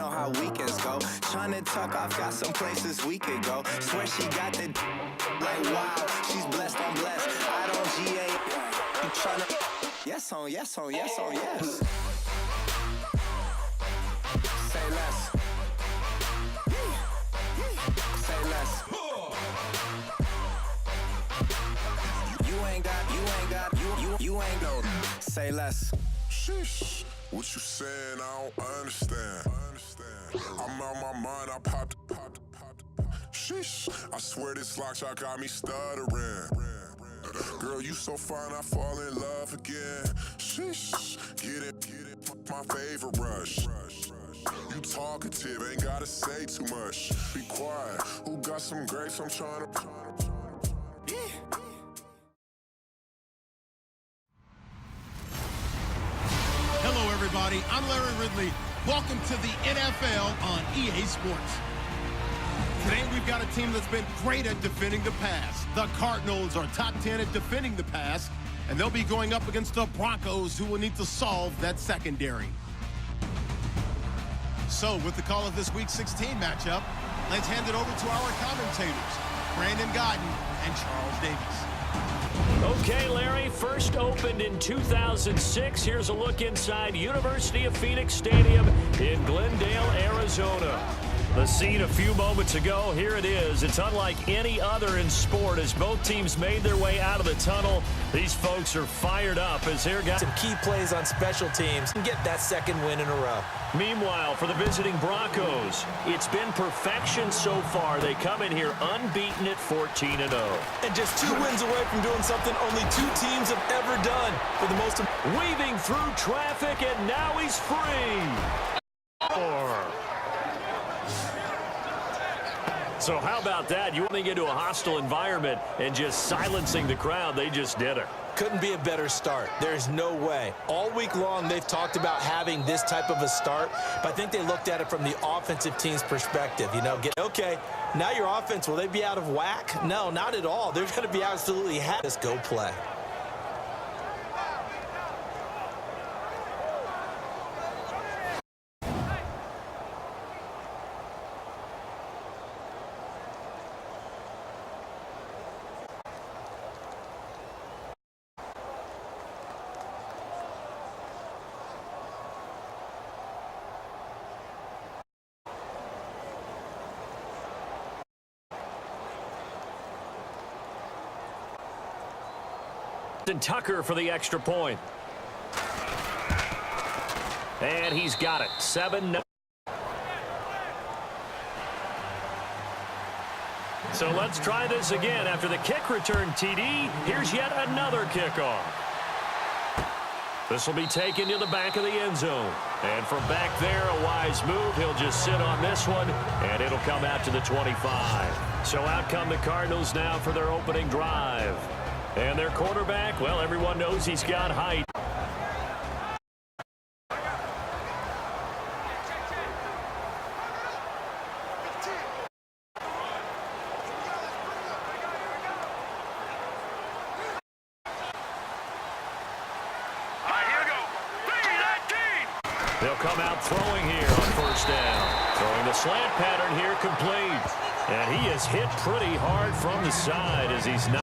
know how weekends go. Tryna tuck off, got some places we could go. Swear she got the like wow, she's blessed, I'm blessed. I don't GA. You tryna yes on, yes on, yes on, yes. Say less. Say less. You ain't no. Say less. Sheesh. What you saying? I don't understand. I'm out my mind. I popped. Sheesh. I swear this lock shot got me stuttering. Girl, you so fine, I fall in love again. Sheesh. Get it. My favorite rush. You talkative, ain't gotta say too much. Be quiet. Who got some grapes? I'm trying to. Hello, everybody. I'm Larry Ridley. Welcome to the NFL on EA Sports. Today, we've got a team that's been great at defending the pass. The Cardinals are top 10 at defending the pass, and they'll be going up against the Broncos, who will need to solve that secondary. So, with the call of this Week 16 matchup, let's hand it over to our commentators, Brandon Godden and Charles Davis. Okay, Larry, first opened in 2006. Here's a look inside University of Phoenix Stadium in Glendale, Arizona. The scene a few moments ago, here it is. It's unlike any other in sport as both teams made their way out of the tunnel. These folks are fired up as they're got some key plays on special teams and get that second win in a row. Meanwhile, for the visiting Broncos, it's been perfection so far. They come in here unbeaten at 14-0. And just 2 wins away from doing something only 2 teams have ever done. For the most weaving through traffic, and now he's free. So how about that? You want to get into a hostile environment and just silencing the crowd. They just did it. Couldn't be a better start. There's no way. All week long, they've talked about having this type of a start, but I think they looked at it from the offensive team's perspective. You know, okay, now your offense, will they be out of whack? No, not at all. They're going to be absolutely happy. Just go play. And Tucker for the extra point. And he's got it. 7-0. So let's try this again. After the kick return TD, here's yet another kickoff. This will be taken to the back of the end zone. And from back there, a wise move. He'll just sit on this one, and it'll come out to the 25. So out come the Cardinals now for their opening drive. And their quarterback, well, everyone knows he's got height. They'll come out throwing here on first down. Throwing the slant pattern here complete. And he is hit pretty hard from the side as he's not.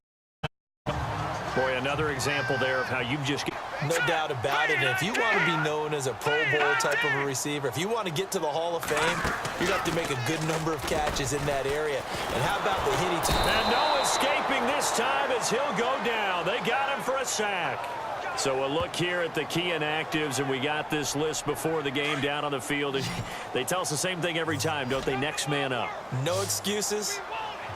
Boy, another example there of how you just get. No doubt about it. And if you want to be known as a Pro Bowl type of a receiver, if you want to get to the Hall of Fame, you have to make a good number of catches in that area. And how about the hitting? And no escaping this time as he'll go down. They got him for a sack. So a look here at the key inactives, and we got this list before the game down on the field. They tell us the same thing every time, don't they? Next man up. No excuses.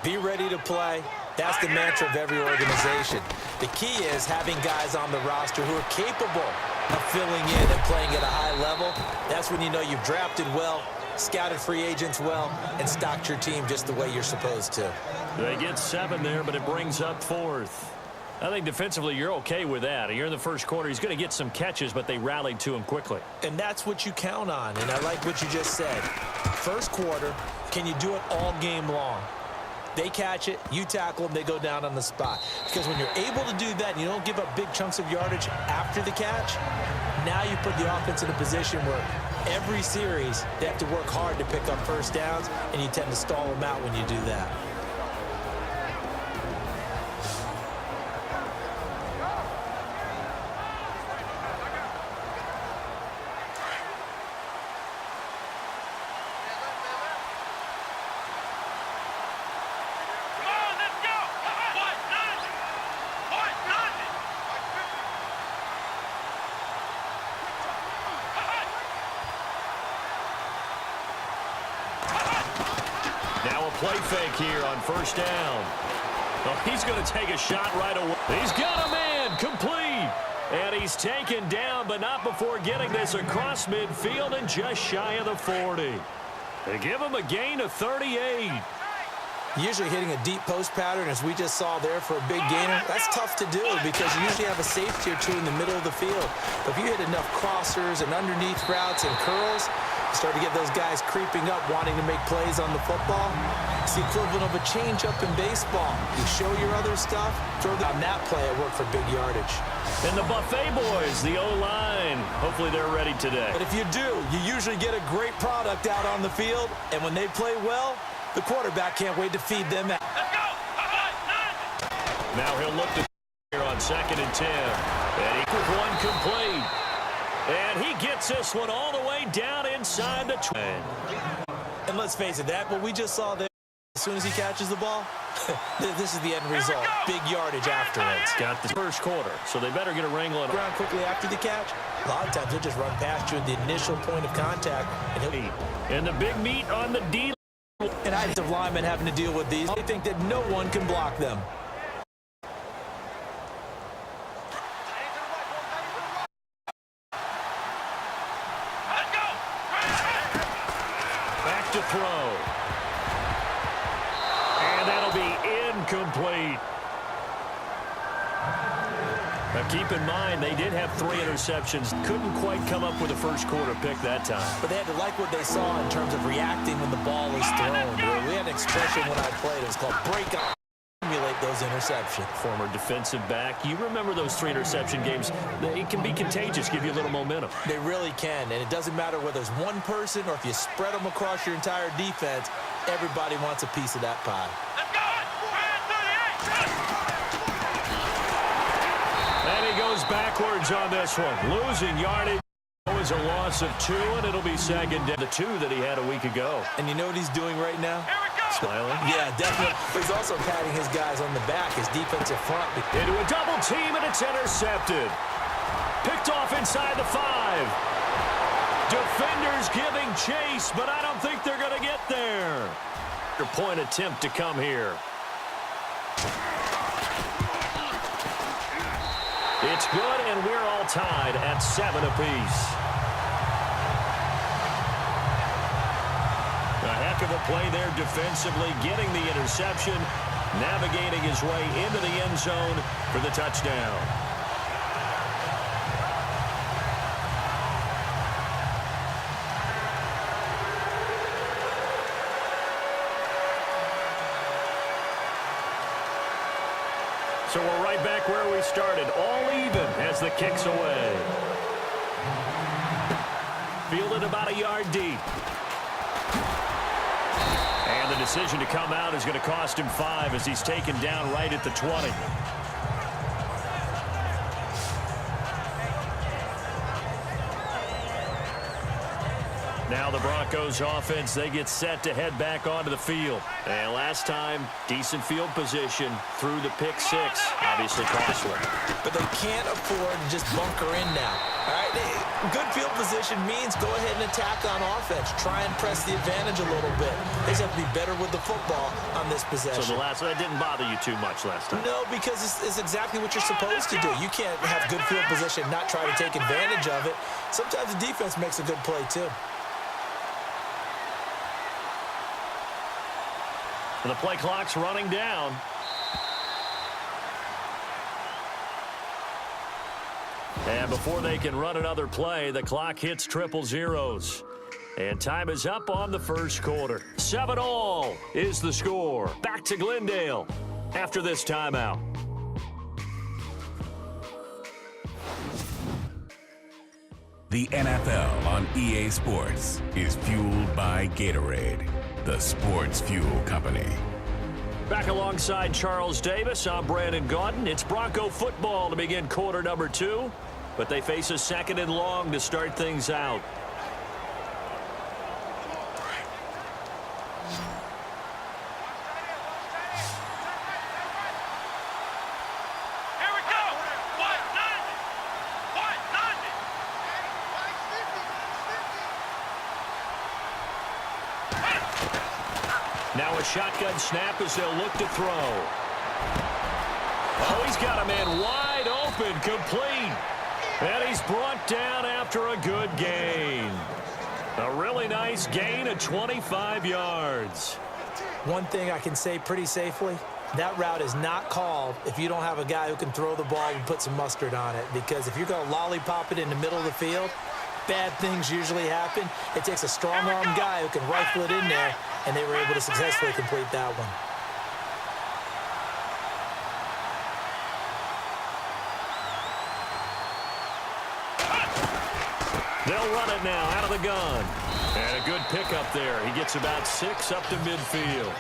Be ready to play. That's the mantra of every organization. The key is having guys on the roster who are capable of filling in and playing at a high level. That's when you know you've drafted well, scouted free agents well, and stocked your team just the way you're supposed to. They get 7 there, but it brings up 4th. I think defensively you're okay with that. You're in the first quarter. He's going to get some catches, but they rallied to him quickly. And that's what you count on, and I like what you just said. First quarter, can you do it all game long? They catch it, you tackle them, they go down on the spot. Because when you're able to do that and you don't give up big chunks of yardage after the catch, now you put the offense in a position where Every series, they have to work hard to pick up first downs, and you tend to stall them out when you do that. Now a play fake here on first down. Oh, he's going to take a shot right away. He's got a man complete. And he's taken down, but not before getting this across midfield and just shy of the 40. They give him a gain of 38. Usually hitting a deep post pattern, as we just saw there for a big gainer, that's tough to do because you usually have a safety or two in the middle of the field. But if you hit enough crossers and underneath routes and curls, you start to get those guys creeping up, wanting to make plays on the football. It's the equivalent of a change-up in baseball. You show your other stuff, throw on that play, it worked for big yardage. And the Buffet boys, the O-line, hopefully they're ready today. But if you do, you usually get a great product out on the field, and when they play well, the quarterback can't wait to feed them out. Now he'll look to here on 2nd and 10. And he with one complete. And he gets this one all the way down inside the 20. And let's face it, that what we just saw there, as soon as he catches the ball, this is the end result. Big yardage afterwards. Got the first quarter, so they better get a wrangle on around quickly after the catch. A lot of times they'll just run past you at the initial point of contact. And the big meat on the D. And I have linemen having to deal with these. They think that no one can block them. Back to throw. And that'll be incomplete. Now keep in mind, they did have 3 interceptions. Couldn't quite come up with a first quarter pick that time. But they had to like what they saw in terms of reacting when the ball is thrown. We had an expression when I played. It was called break up. Emulate those interceptions. Former defensive back. You remember those 3 interception games. It can be contagious, give you a little momentum. They really can, and it doesn't matter whether it's one person or if you spread them across your entire defense, everybody wants a piece of that pie. And he goes backwards on this one. Losing yardage is a loss of 2, and it'll be second down. The 2 that he had a week ago. And you know what he's doing right now? Smiling. Yeah, definitely. He's also patting his guys on the back, his defensive front. Into a double team, and it's intercepted. Picked off inside the 5. Defenders giving chase, but I don't think they're going to get there. Your point attempt to come here. It's good, and we're all tied at 7 apiece. A heck of a play there defensively, getting the interception, navigating his way into the end zone for the touchdown. So we're right back where we started, all even as the kick's away. Fielded about a yard deep. And the decision to come out is going to cost him 5 as he's taken down right at the 20. Now the Broncos offense, they get set to head back onto the field. And last time, decent field position through the pick 6. Obviously costly. But they can't afford to just bunker in now. All right, good field position means go ahead and attack on offense. Try and press the advantage a little bit. They just have to be better with the football on this possession. So that didn't bother you too much last time? No, because it's exactly what you're supposed to do. You can't have good field position, not try to take advantage of it. Sometimes the defense makes a good play too. And the play clock's running down. And before they can run another play, the clock hits triple zeros. And time is up on the first quarter. 7-all is the score. Back to Glendale after this timeout. The NFL on EA Sports is fueled by Gatorade, the sports fuel company. Back alongside Charles Davis, I'm Brandon Gaudin. It's Bronco football to begin quarter number 2, but they face a 2nd and long to start things out. Now a shotgun snap as they'll look to throw. Oh, he's got a man wide open, complete. And he's brought down after a good gain. A really nice gain of 25 yards. One thing I can say pretty safely, that route is not called if you don't have a guy who can throw the ball and put some mustard on it. Because if you're going to lollipop it in the middle of the field, bad things usually happen. It takes a strong-arm guy who can rifle it in there, and they were able to successfully complete that one. They'll run it now out of the gun. And a good pickup there. He gets about 6 up to midfield.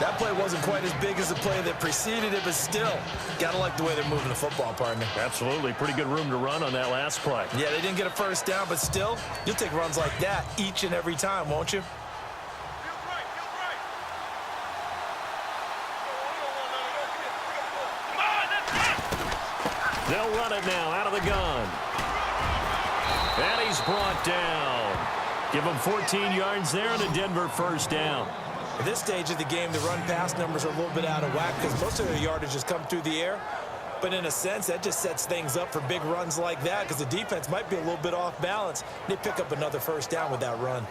That play wasn't quite as big as the play that preceded it, but still, got to like the way they're moving the football, partner. Absolutely. Pretty good room to run on that last play. Yeah, they didn't get a first down, but still, you'll take runs like that each and every time, won't you? They'll run it now out of the gun. And he's brought down. Give him 14 yards there and a Denver first down. At this stage of the game, the run-pass numbers are a little bit out of whack because most of their yardage has come through the air. But in a sense, that just sets things up for big runs like that because the defense might be a little bit off balance. They pick up another first down with that run.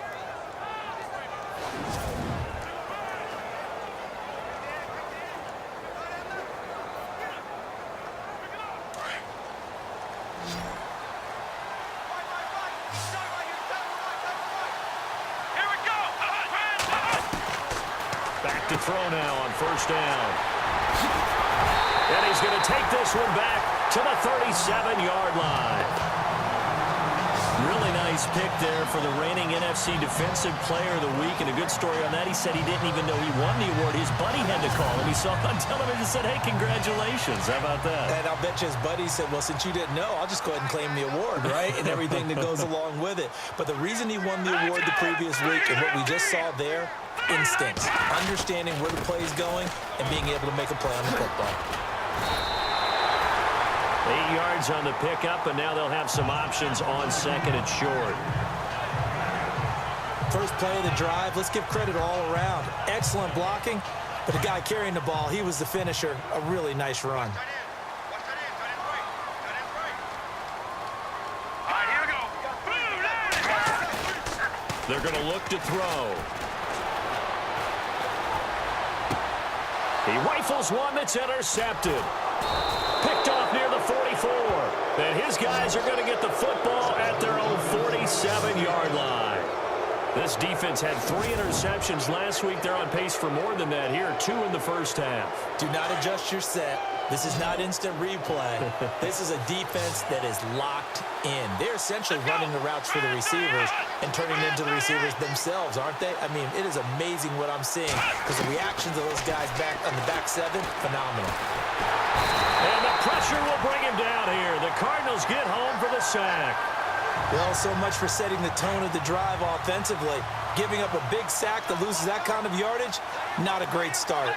Back to throw now on first down. And he's going to take this one back to the 37-yard line. Really nice pick there for the reigning NFC Defensive Player of the Week. And a good story on that, he said he didn't even know he won the award. His buddy had to call him. He saw it on television and said, hey, congratulations. How about that? And I'll bet you his buddy said, well, since you didn't know, I'll just go ahead and claim the award, right? And everything that goes along with it. But the reason he won the award the previous week and what we just saw there, instincts, understanding where the play is going, and being able to make a play on the football. 8 yards on the pickup, and now they'll have some options on second and short. First play of the drive, let's give credit all around. Excellent blocking, but the guy carrying the ball, he was the finisher. A really nice run. They're going to look to throw. He rifles one that's intercepted. Picked off near the 44. And his guys are going to get the football at their own 47-yard line. This defense had 3 interceptions last week. They're on pace for more than that here. 2 in the first half. Do not adjust your set. This is not instant replay. This is a defense that is locked in. They're essentially running the routes for the receivers and turning into the receivers themselves, aren't they? I mean, it is amazing what I'm seeing because the reactions of those guys back on the back 7, phenomenal. And the pressure will bring him down here. The Cardinals get home for the sack. Well, so much for setting the tone of the drive offensively. Giving up a big sack that loses that kind of yardage, not a great start.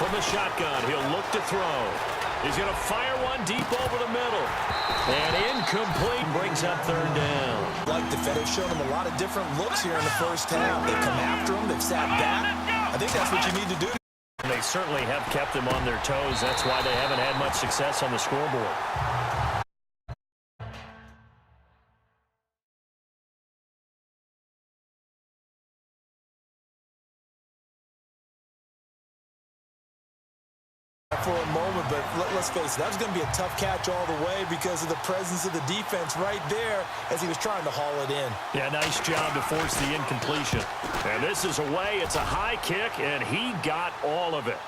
From the shotgun, he'll look to throw. He's going to fire one deep over the middle. And incomplete, brings up third down. Like the Fed have shown him a lot of different looks here in the first half. They've come after him. They've sat back. I think that's what you need to do. They certainly have kept them on their toes. That's why they haven't had much success on the scoreboard. For a moment, but let's face it, that was going to be a tough catch all the way because of the presence of the defense right there as he was trying to haul it in. Yeah, nice job to force the incompletion. And this is away. It's a high kick, and he got all of it.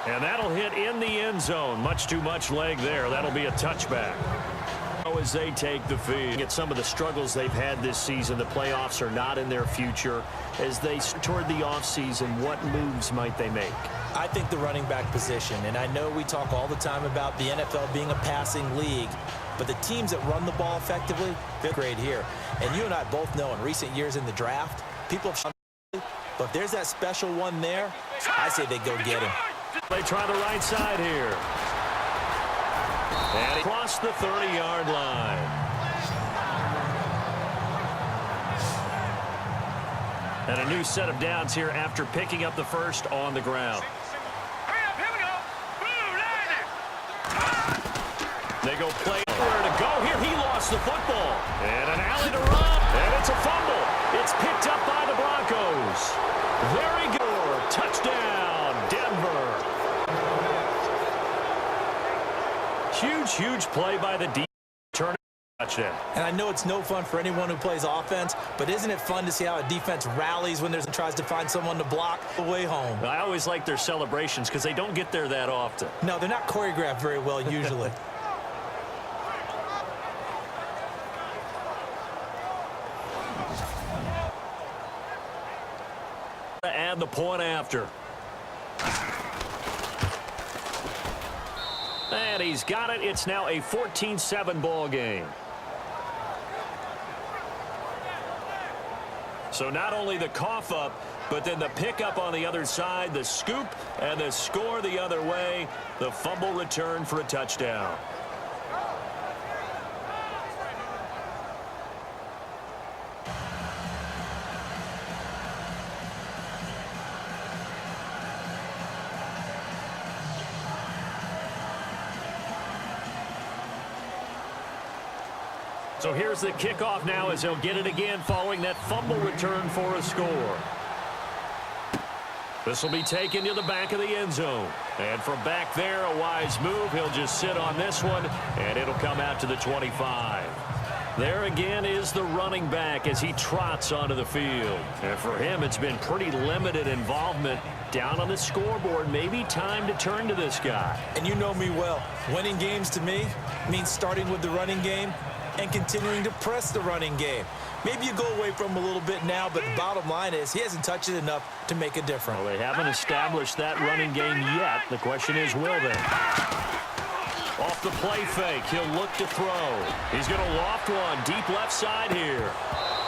And that'll hit in the end zone. Much too much leg there. That'll be a touchback. As they take the field. At some of the struggles they've had this season, the playoffs are not in their future. As they toward the offseason, what moves might they make? I think the running back position, and I know we talk all the time about the NFL being a passing league, but the teams that run the ball effectively, they're great here. And you and I both know in recent years in the draft, people have, but if there's that special one there, I say they go get him. They try the right side here. And across the 30-yard line. And a new set of downs here after picking up the first on the ground. They go play where to go here. He lost the football. And an alley to run. And it's a fumble. It's picked up by the Broncos. Very good. Touchdown, Denver. Huge play by the defense. Turn touchdown. And I know it's no fun for anyone who plays offense, but isn't it fun to see how a defense rallies when tries to find someone to block the way home? I always like their celebrations because they don't get there that often. No, they're not choreographed very well usually. And the point after. And he's got it. It's now a 14-7 ball game. So not only the cough up, but then the pickup on the other side, the scoop, and the score the other way. The fumble return for a touchdown. So here's the kickoff now as he'll get it again following that fumble return for a score. This will be taken to the back of the end zone. And from back there, a wise move. He'll just sit on this one, and it'll come out to the 25. There again is the running back as he trots onto the field. And for him, it's been pretty limited involvement down on the scoreboard. Maybe time to turn to this guy. And you know me well. Winning games to me means starting with the running game and continuing to press the running game. Maybe you go away from him a little bit now, but the bottom line is he hasn't touched it enough to make a difference. Well, they haven't established that running game yet. The question is, will they? Off the play fake, he'll look to throw. He's going to loft one deep left side here.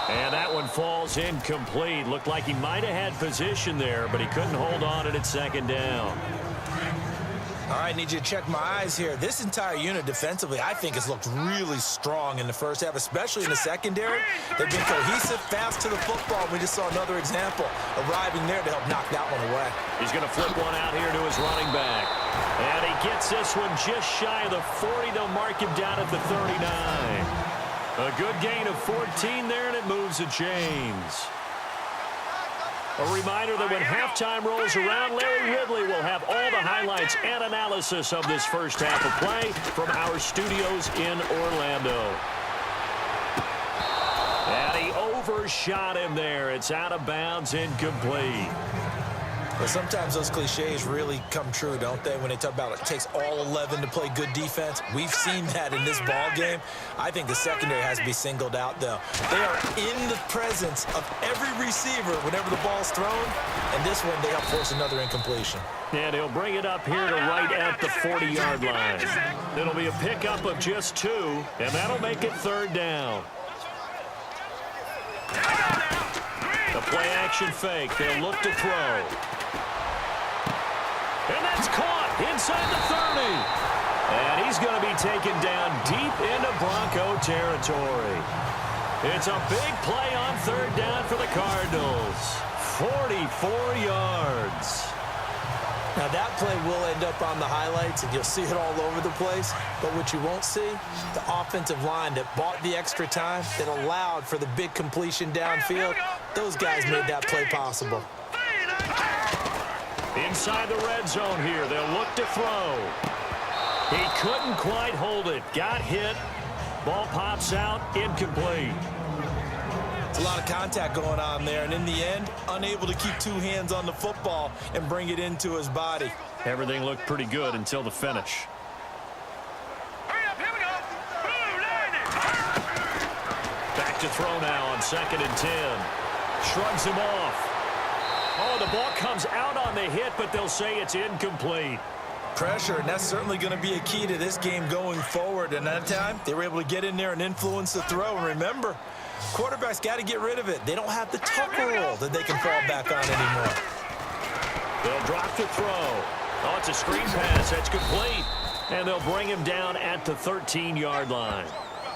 And that one falls incomplete. Looked like he might have had position there, but he couldn't hold on at second down. All right, need you to check my eyes here. This entire unit defensively, I think, has looked really strong in the first half, especially in the secondary. They've been cohesive, fast to the football. We just saw another example arriving there to help knock that one away. He's going to flip one out here to his running back. And he gets this one just shy of the 40. They'll mark him down at the 39. A good gain of 14 there, and it moves the chains. A reminder that when halftime rolls around, Larry Ridley will have all the highlights and analysis of this first half of play from our studios in Orlando. And he overshot him there. It's out of bounds, incomplete. Well, sometimes those cliches really come true, don't they? When they talk about it takes all 11 to play good defense. We've seen that in this ball game. I think the secondary has to be singled out, though. They are in the presence of every receiver whenever the ball's thrown. And this one, they help force another incompletion. And he'll bring it up here to right at the 40-yard line. It'll be a pickup of just 2, and that'll make it third down. The play-action fake. They'll look to throw. And that's caught inside the 30. And he's going to be taken down deep into Bronco territory. It's a big play on third down for the Cardinals. 44 yards. Now, that play will end up on the highlights, and you'll see it all over the place. But what you won't see, the offensive line that bought the extra time, that allowed for the big completion downfield, those guys made that play possible. Inside the red zone here, they'll look to throw. He couldn't quite hold it. Got hit. Ball pops out, incomplete. It's a lot of contact going on there, and in the end, unable to keep two hands on the football and bring it into his body. Everything looked pretty good until the finish. Back to throw now on 2nd and 10. Shrugs him off. Oh, the ball comes out on the hit, but they'll say it's incomplete. Pressure, and that's certainly going to be a key to this game going forward. And that time, they were able to get in there and influence the throw. And remember, quarterbacks got to get rid of it. They don't have the tucker roll that they can fall back on anymore. They'll drop the throw. Oh, it's a screen pass. That's complete. And they'll bring him down at the 13-yard line.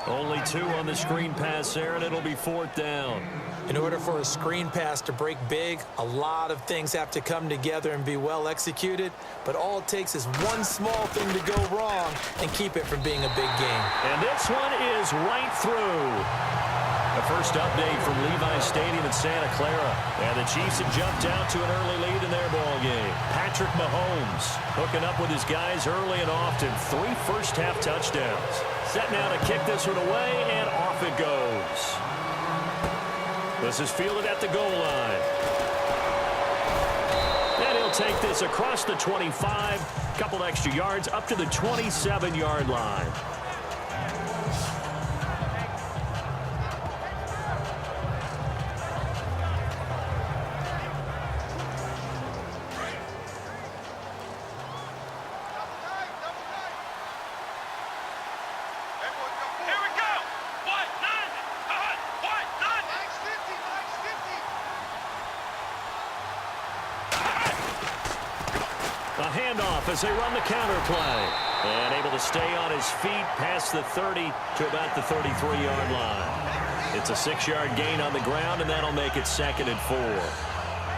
Only 2 on the screen pass there, and it'll be 4th down. In order for a screen pass to break big, a lot of things have to come together and be well executed. But all it takes is one small thing to go wrong and keep it from being a big game. And this one is right through. The first update from Levi Stadium in Santa Clara. And the Chiefs have jumped out to an early lead in their ball game. Patrick Mahomes hooking up with his guys early and often. 3 first-half touchdowns. Set now to kick this one away, and off it goes. This is fielded at the goal line. And he'll take this across the 25. Couple extra yards up to the 27-yard line. A handoff as they run the counter play. And able to stay on his feet past the 30 to about the 33-yard line. It's a 6-yard gain on the ground, and that'll make it 2nd and 4.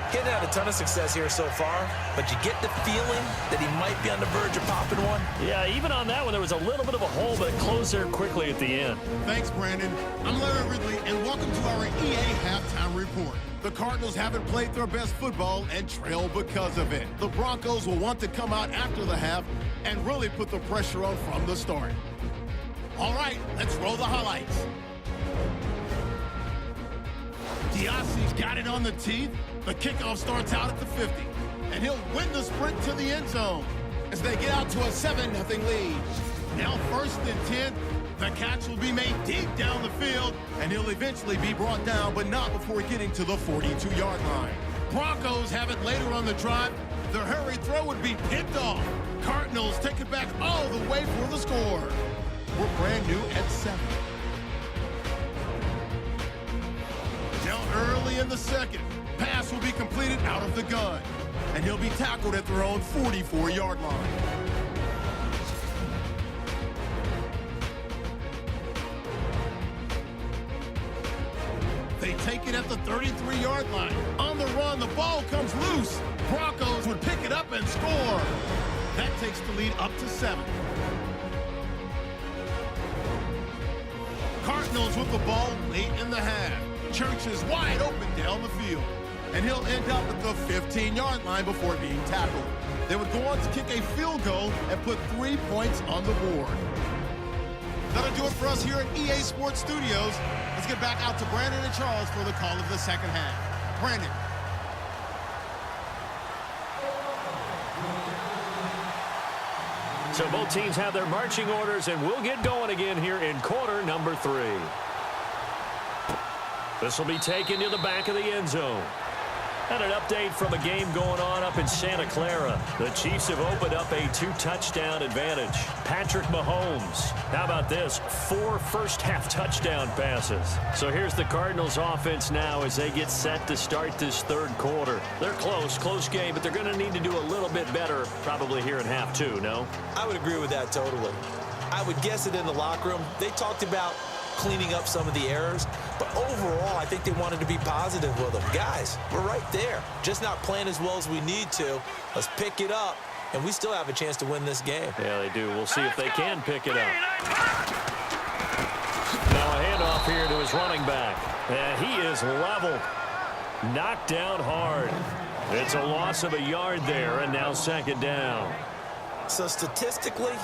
He hadn't had a ton of success here so far, but you get the feeling that he might be on the verge of popping one. Yeah, even on that one, there was a little bit of a hole, but it closed there quickly at the end. Thanks, Brandon. I'm Larry Ridley, and welcome to our EA Halftime Report. The Cardinals haven't played their best football and trail because of it. The Broncos will want to come out after the half and really put the pressure on from the start. All right, let's roll the highlights. Diassi's got it on the teeth. The kickoff starts out at the 50, and he'll win the sprint to the end zone as they get out to a 7-0 lead. Now 1st and 10. The catch will be made deep down the field, and he'll eventually be brought down, but not before getting to the 42-yard line. Broncos have it later on the drive. Their hurried throw would be picked off. Cardinals take it back all the way for the score. We're brand new at 7. Now early in the second, pass will be completed out of the gun, and he'll be tackled at their own 44-yard line. They take it at the 33-yard line. On the run, the ball comes loose. Broncos would pick it up and score. That takes the lead up to 7. Cardinals with the ball late in the half. Church is wide open down the field, and he'll end up at the 15-yard line before being tackled. They would go on to kick a field goal and put 3 points on the board. That'll do it for us here at EA Sports Studios. Let's get back out to Brandon and Charles for the call of the second half. Brandon. So both teams have their marching orders, and we'll get going again here in quarter number 3. This will be taken to the back of the end zone. And an update from a game going on up in Santa Clara. The Chiefs have opened up a 2-touchdown advantage. Patrick Mahomes, how about this? 4 first-half touchdown passes. So here's the Cardinals offense now as they get set to start this third quarter. They're close game, but they're going to need to do a little bit better probably here in half 2, no? I would agree with that totally. I would guess it in the locker room. They talked about cleaning up some of the errors, but overall I think they wanted to be positive with them. Guys, we're right there, just not playing as well as we need to. Let's pick it up, and we still have a chance to win this game. Yeah, they do. We'll see if they can pick it up. Now a handoff here to his running back, and he is leveled, knocked down hard. It's a loss of a yard there, and now second down. So statistically,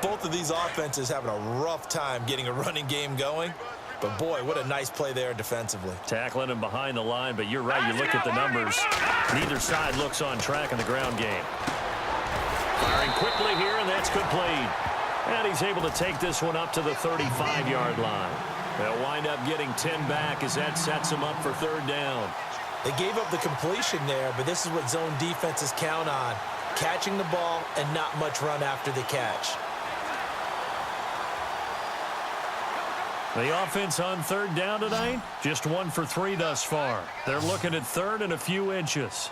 both of these offenses having a rough time getting a running game going. But, boy, what a nice play there defensively. Tackling him behind the line, but you're right. You look at the numbers. Neither side looks on track in the ground game. Firing quickly here, and that's complete. And he's able to take this one up to the 35-yard line. They'll wind up getting 10 back as that sets them up for third down. They gave up the completion there, but this is what zone defenses count on. Catching the ball and not much run after the catch. The offense on third down tonight, just 1 for 3 thus far. They're looking at third and a few inches.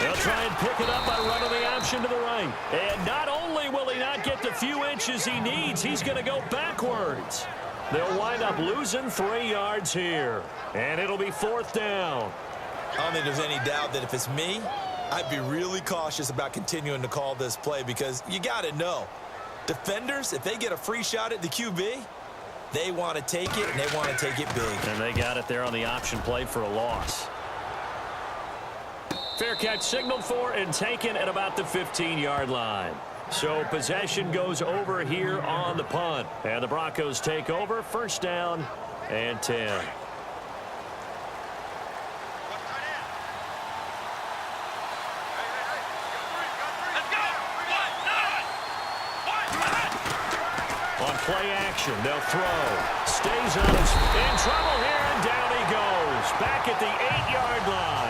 They'll try and pick it up by running the option to the right. And not only will he not get the few inches he needs, he's going to go backwards. They'll wind up losing 3 yards here. And it'll be fourth down. I don't think there's any doubt that if it's me, I'd be really cautious about continuing to call this play because you got to know, defenders, if they get a free shot at the QB, they want to take it, and they want to take it big. And they got it there on the option play for a loss. Fair catch signaled for and taken at about the 15-yard line. So possession goes over here on the punt. And the Broncos take over, first down and 10. On play action, they'll throw. Stays on his in trouble here, and down he goes. Back at the 8-yard line.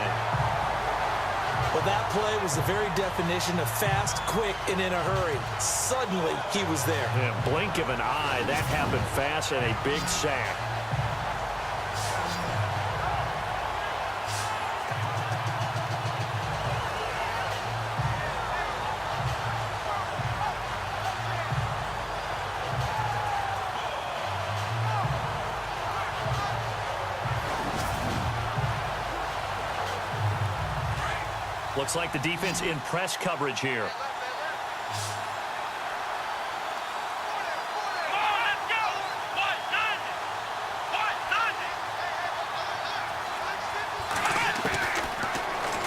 Well, that play was the very definition of fast, quick, and in a hurry. Suddenly, he was there. Yeah, blink of an eye, that happened fast, and a big sack. Looks like the defense in press coverage here.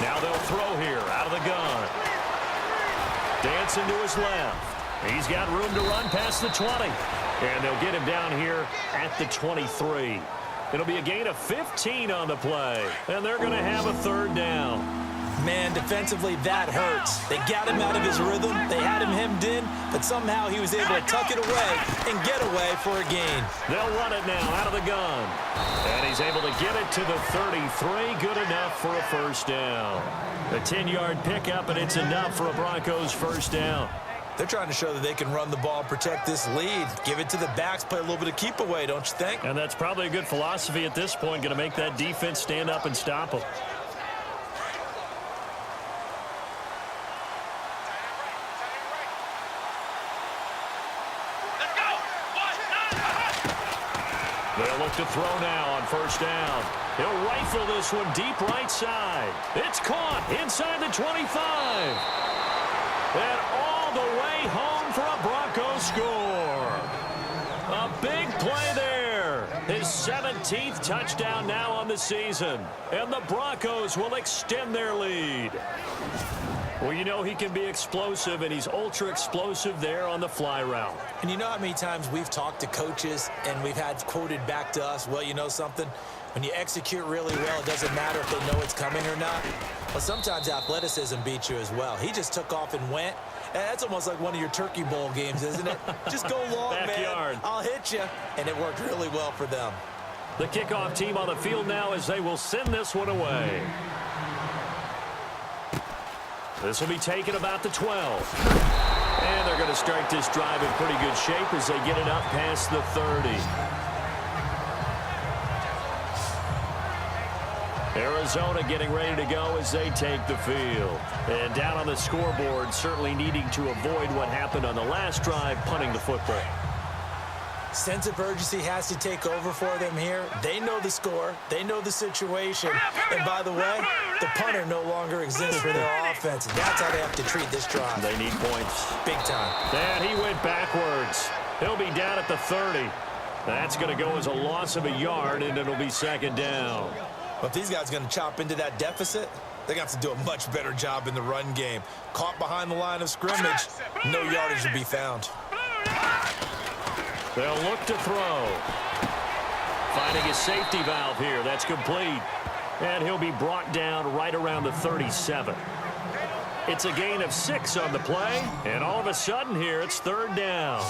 Now they'll throw here out of the gun. Dancing to his left. He's got room to run past the 20. And they'll get him down here at the 23. It'll be a gain of 15 on the play. And they're going to have a third down. Man, defensively, that hurts. They got him out of his rhythm. They had him hemmed in, but somehow he was able to tuck it away and get away for a gain. They'll run it now out of the gun. And he's able to get it to the 33. Good enough for a first down. A 10-yard pickup, and it's enough for a Broncos first down. They're trying to show that they can run the ball, protect this lead. Give it to the backs, play a little bit of keep away, don't you think? And that's probably a good philosophy at this point, going to make that defense stand up and stop them. They'll look to throw now on first down. He'll rifle this one deep right side. It's caught inside the 25. And all the way home for a Broncos score. A big play there. His 17th touchdown now on the season. And the Broncos will extend their lead. Well, you know he can be explosive, and he's ultra-explosive there on the fly route. And you know how many times we've talked to coaches and we've had quoted back to us, well, you know something? When you execute really well, it doesn't matter if they know it's coming or not. But sometimes athleticism beats you as well. He just took off and went. And that's almost like one of your Turkey Bowl games, isn't it? Just go long, man. I'll hit you. And it worked really well for them. The kickoff team on the field now as they will send this one away. This will be taken about the 12. And they're going to start this drive in pretty good shape as they get it up past the 30. Arizona getting ready to go as they take the field. And down on the scoreboard, certainly needing to avoid what happened on the last drive, punting the football. Sense of urgency has to take over for them here. They know the score. They know the situation. And by the way, the punter no longer exists for their offense. That's how they have to treat this drive. They need points. Big time. And he went backwards. He'll be down at the 30. That's going to go as a loss of a yard, and it'll be second down. But if these guys are going to chop into that deficit, they're going to have to do a much better job in the run game. Caught behind the line of scrimmage, no yardage to be found. They'll look to throw. Finding a safety valve here. That's complete. And he'll be brought down right around the 37. It's a gain of 6 on the play. And all of a sudden here, it's third down.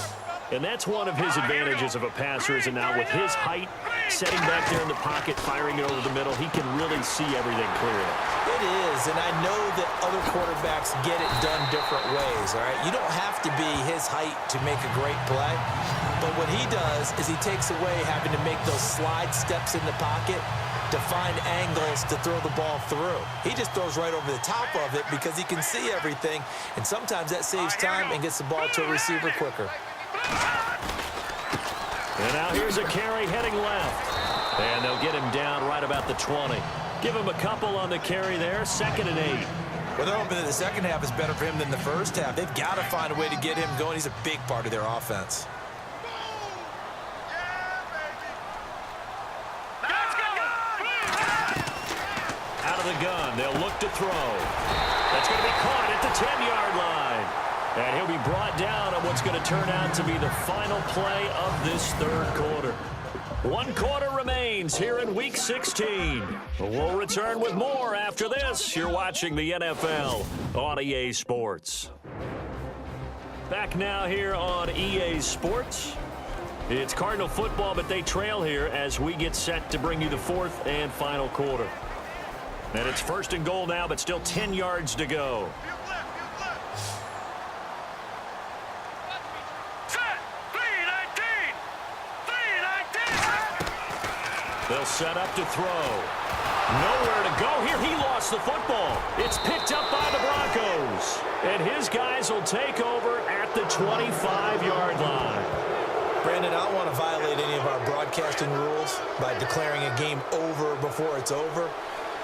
And that's one of his advantages of a passer, is now with his height, setting back there in the pocket, firing it over the middle, he can really see everything clearly. It is, and I know that other quarterbacks get it done different ways, all right? You don't have to be his height to make a great play, but what he does is he takes away having to make those slide steps in the pocket to find angles to throw the ball through. He just throws right over the top of it because he can see everything, and sometimes that saves time and gets the ball to a receiver quicker. And now here's a carry heading left. And they'll get him down right about the 20. Give him a couple on the carry there, 2nd and 8. Well, they're hoping that the second half is better for him than the first half. They've got to find a way to get him going. He's a big part of their offense. Out of the gun, they'll look to throw. That's going to be caught at the 10-yard line. And he'll be brought down on what's going to turn out to be the final play of this third quarter. 1 quarter remains here in Week 16. We'll return with more after this. You're watching the NFL on EA Sports. Back now here on EA Sports. It's Cardinal football, but they trail here as we get set to bring you the 4th and final quarter. And it's 1st and goal now, but still 10 yards to go. They'll set up to throw. Nowhere to go here. He lost the football. It's picked up by the Broncos. And his guys will take over at the 25-yard line. Brandon, I don't want to violate any of our broadcasting rules by declaring a game over before it's over.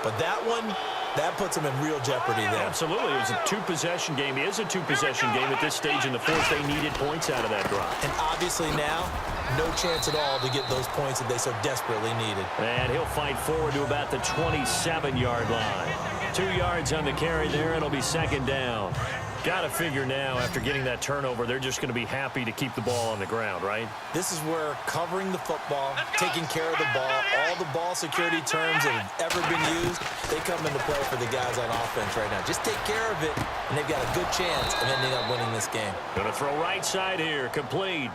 But that one, that puts them in real jeopardy there. Absolutely. It was a 2-possession game. It is a 2-possession game at this stage in the 4th. They needed points out of that drive. And obviously now, no chance at all to get those points that they so desperately needed. And he'll fight forward to about the 27-yard line. 2 yards on the carry there. It'll be 2nd down. Got to figure now, after getting that turnover, they're just going to be happy to keep the ball on the ground, right? This is where covering the football, taking care of the ball, all the ball security terms that have ever been used, they come into play for the guys on offense right now. Just take care of it, and they've got a good chance of ending up winning this game. Going to throw right side here, complete.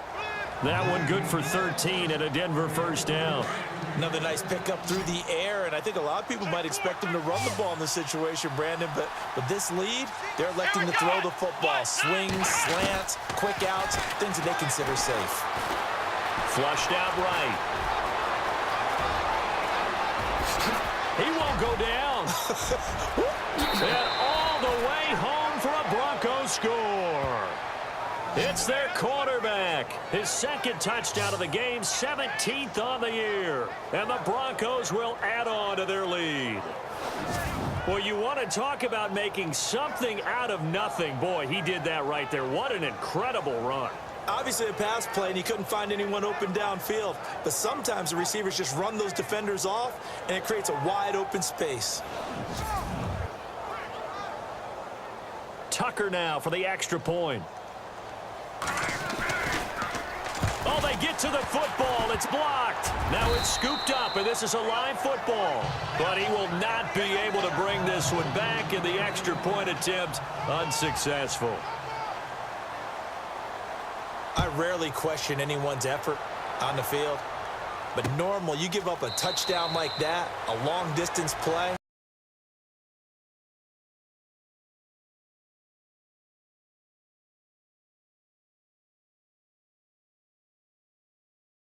That one good for 13 and a Denver 1st down. Another nice pickup through the air, and I think a lot of people might expect him to run the ball in this situation, Brandon, but with this lead, they're electing to throw the football. Swings, slants, quick outs, things that they consider safe. Flushed out right. He won't go down. And all the way home for a Broncos score. It's their quarterback. His 2nd touchdown of the game, 17th on the year. And the Broncos will add on to their lead. Well, you want to talk about making something out of nothing. Boy, he did that right there. What an incredible run. Obviously a pass play, and he couldn't find anyone open downfield. But sometimes the receivers just run those defenders off, and it creates a wide open space. Tucker now for the extra point. Oh, they get to the football. It's blocked. Now it's scooped up, and this is a live football. But he will not be able to bring this one back, and the extra point attempt unsuccessful. I rarely question anyone's effort on the field. But normal, you give up a touchdown like that, a long-distance play.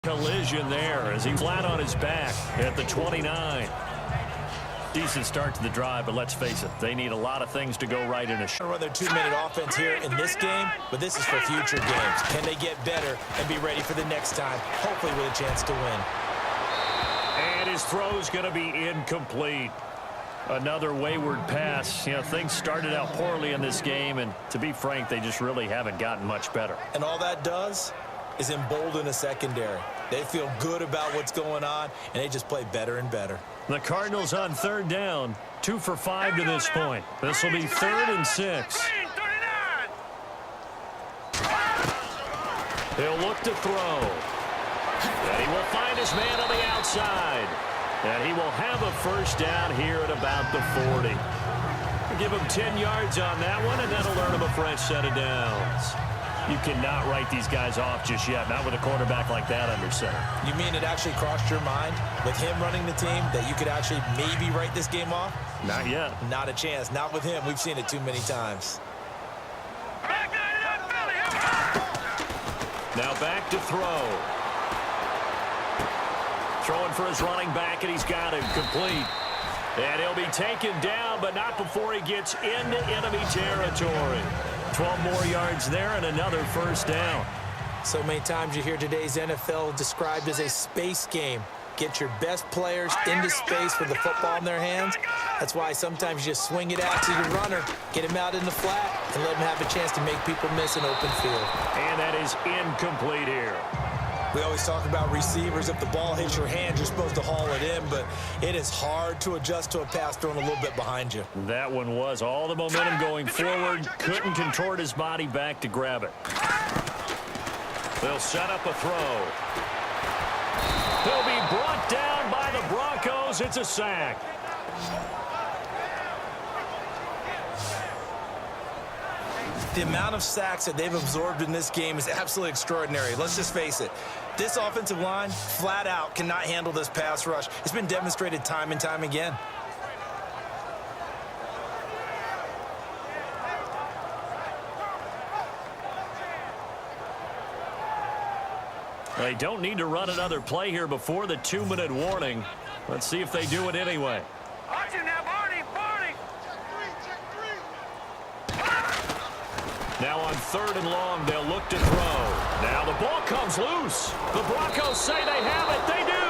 Collision there as he flat on his back at the 29. Decent start to the drive, but let's face it, they need a lot of things to go right in a run their 2-minute offense here in this game, but this is for future games. Can they get better and be ready for the next time, hopefully with a chance to win? And his throw's going to be incomplete. Another wayward pass. You know, things started out poorly in this game, and to be frank, they just really haven't gotten much better. And all that does is embolden a secondary. They feel good about what's going on, and they just play better and better. The Cardinals on 3rd down, 2 for 5 to this point. This will be 3rd and 6. He'll look to throw. And he will find his man on the outside. And he will have a first down here at about the 40. Give him 10 yards on that one, and that'll earn him a fresh set of downs. You cannot write these guys off just yet, not with a quarterback like that under center. You mean it actually crossed your mind with him running the team that you could actually maybe write this game off? Not yet. Not a chance. Not with him. We've seen it too many times. Now back to throw. Throwing for his running back, and he's got it complete. And he'll be taken down, but not before he gets into enemy territory. 12 more yards there and another first down. So many times you hear today's NFL described as a space game. Get your best players into space with the football in their hands. That's why sometimes you just swing it out to your runner, get him out in the flat, and let him have a chance to make people miss an open field. And that is incomplete here. We always talk about receivers. If the ball hits your hand, you're supposed to haul it in, but it is hard to adjust to a pass thrown a little bit behind you. That one was all the momentum going forward. Couldn't contort his body back to grab it. They'll set up a throw. He'll be brought down by the Broncos. It's a sack. The amount of sacks that they've absorbed in this game is absolutely extraordinary. Let's just face it. This offensive line, flat out, cannot handle this pass rush. It's been demonstrated time and time again. They don't need to run another play here before the 2-minute warning. Let's see if they do it anyway. Watch him now, Barney, Barney. Now on 3rd and long, they'll look to throw. Now the ball comes loose. The Broncos say they have it. They do.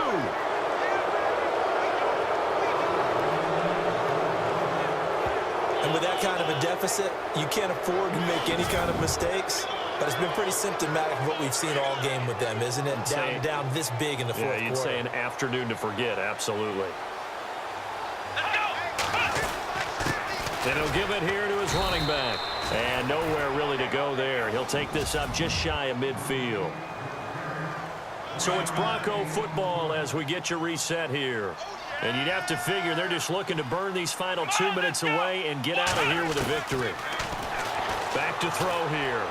And with that kind of a deficit, you can't afford to make any kind of mistakes. But it's been pretty symptomatic of what we've seen all game with them, isn't it? Down this big in the fourth quarter. Yeah, you'd say an afternoon to forget, absolutely. And he'll give it here to his running back. And nowhere really to go there. He'll take this up just shy of midfield. So it's Bronco football as we get you reset here. And you'd have to figure they're just looking to burn these final 2 minutes away and get out of here with a victory. Back to throw here.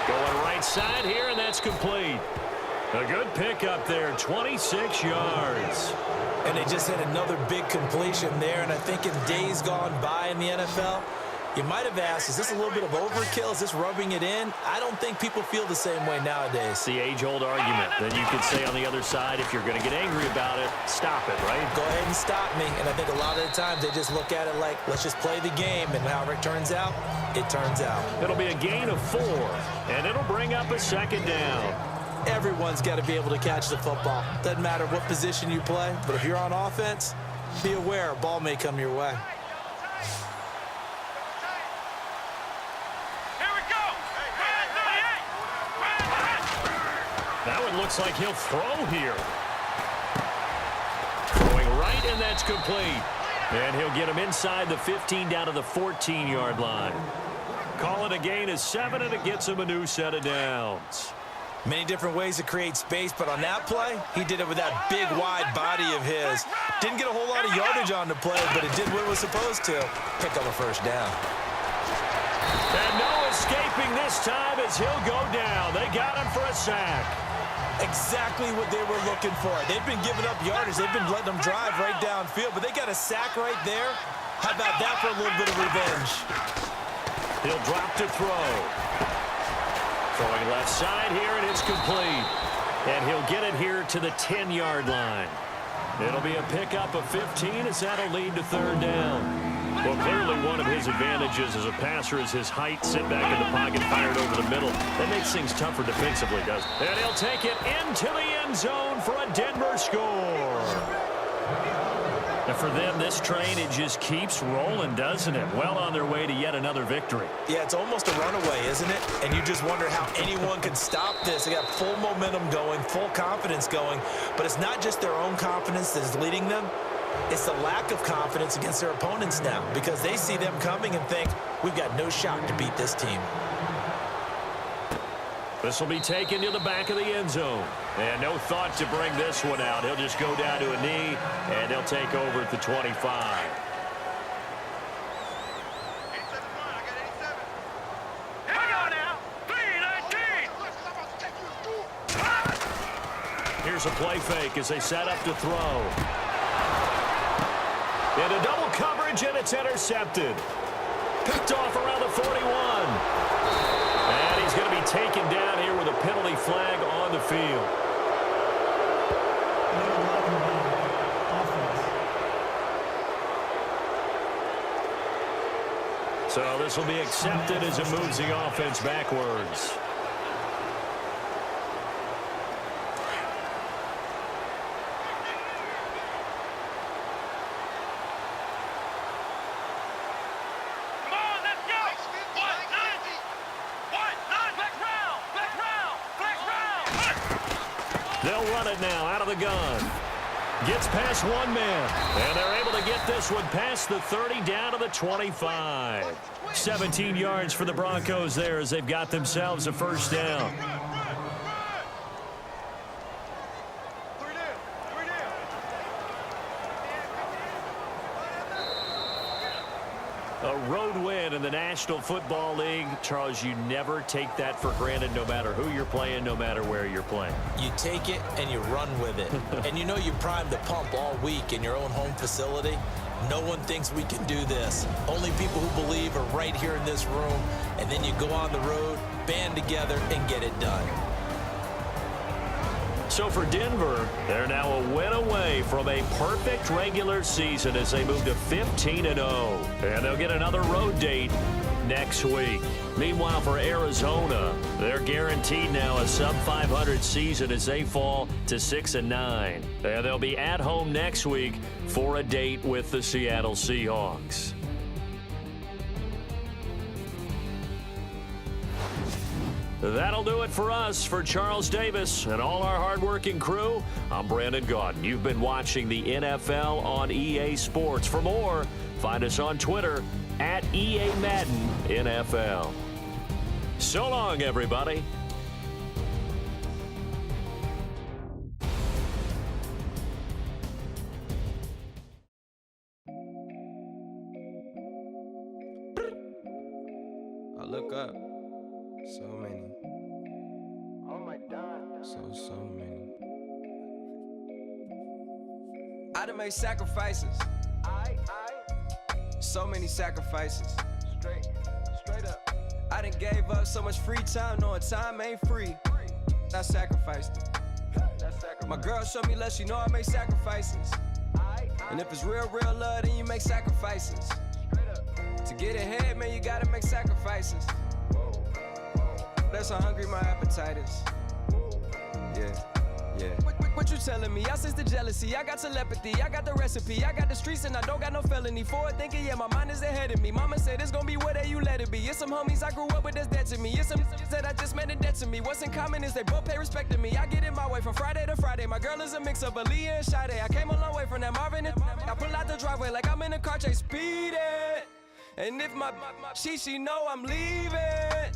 Going right side here, and that's complete. A good pickup there, 26 yards. And they just had another big completion there. And I think in days gone by in the NFL, you might have asked, is this a little bit of overkill? Is this rubbing it in? I don't think people feel the same way nowadays. It's the age-old argument that you could say on the other side, if you're going to get angry about it, stop it, right? Go ahead and stop me. And I think a lot of the times they just look at it like, let's just play the game. And however it turns out, it turns out. It'll be a gain of 4, and it'll bring up a 2nd down. Everyone's got to be able to catch the football. Doesn't matter what position you play, but if you're on offense, be aware a ball may come your way. That one looks like he'll throw here. Throwing right, and that's complete. And he'll get him inside the 15 down to the 14-yard line. Call it a gain of 7, and it gets him a new set of downs. Many different ways to create space, but on that play, he did it with that big, wide body of his. Didn't get a whole lot of yardage on the play, but it did what it was supposed to. Pick up a first down. And no escaping this time as he'll go down. They got him for a sack. Exactly what they were looking for. They've been giving up yardage. They've been letting them drive right downfield, but they got a sack right there. How about that for a little bit of revenge? He'll drop to throw. Throwing left side here, and it's complete. And he'll get it here to the 10-yard line. It'll be a pickup of 15 as that'll lead to 3rd down. Well, clearly one of his advantages as a passer is his height. Sit back in the pocket, fired over the middle. That makes things tougher defensively, doesn't it? And he'll take it into the end zone for a Denver score. And for them, this train, it just keeps rolling, doesn't it? Well on their way to yet another victory. Yeah, it's almost a runaway, isn't it? And you just wonder how anyone can stop this. They got full momentum going, full confidence going. But it's not just their own confidence that is leading them. It's the lack of confidence against their opponents now because they see them coming and think, we've got no shot to beat this team. This will be taken to the back of the end zone. And no thought to bring this one out. He'll just go down to a knee, and they'll take over at the 25. Hang on now. Pt10. Here's a play fake as they set up to throw. And a double coverage, and it's intercepted. Picked off around the 41. And he's going to be taken down here with a penalty flag on the field. So this will be accepted as it moves the offense backwards. They'll run it now out of the gun. Gets past one man. And they're able to get this one past the 30 down to the 25. 17 yards for the Broncos there as they've got themselves a first down. A road win in the National Football League. Charles, you never take that for granted no matter who you're playing, no matter where you're playing. You take it and you run with it. And you know you primed the pump all week in your own home facility. No one thinks we can do this. Only people who believe are right here in this room. And then you go on the road, band together, and get it done. So for Denver, they're now a win away from a perfect regular season as they move to 15-0. And they'll get another road date next week. Meanwhile, for Arizona, they're guaranteed now a sub-500 season as they fall to 6-9. And they'll be at home next week for a date with the Seattle Seahawks. That'll do it for us. For Charles Davis and all our hardworking crew, I'm Brandon Gaudin. You've been watching the NFL on EA Sports. For more, find us on Twitter at EA Madden NFL. So long, everybody. I look up. So many. Oh my God. So many. I done made sacrifices. So many sacrifices. Straight up. I done gave up so much free time, knowing time ain't free. I sacrificed it. My girl showed me love, she know I make sacrifices. And if it's real love, then you make sacrifices. To get ahead, man, you gotta make sacrifices. That's how hungry my appetite is. Yeah. What you telling me? I sense the jealousy. I got telepathy. I got the recipe. I got the streets and I don't got no felony. Forward thinking, yeah, my mind is ahead of me. Mama said it's gonna be whatever you let it be. It's some homies I grew up with that's dead to me. It's some that I just met in debt to me. What's in common is they both pay respect to me. I get in my way from Friday to Friday. My girl is a mix of Aaliyah and Sade. I came a long way from that Marvin and I pull out the driveway like I'm in a car chase speeding. And if my she know I'm leaving.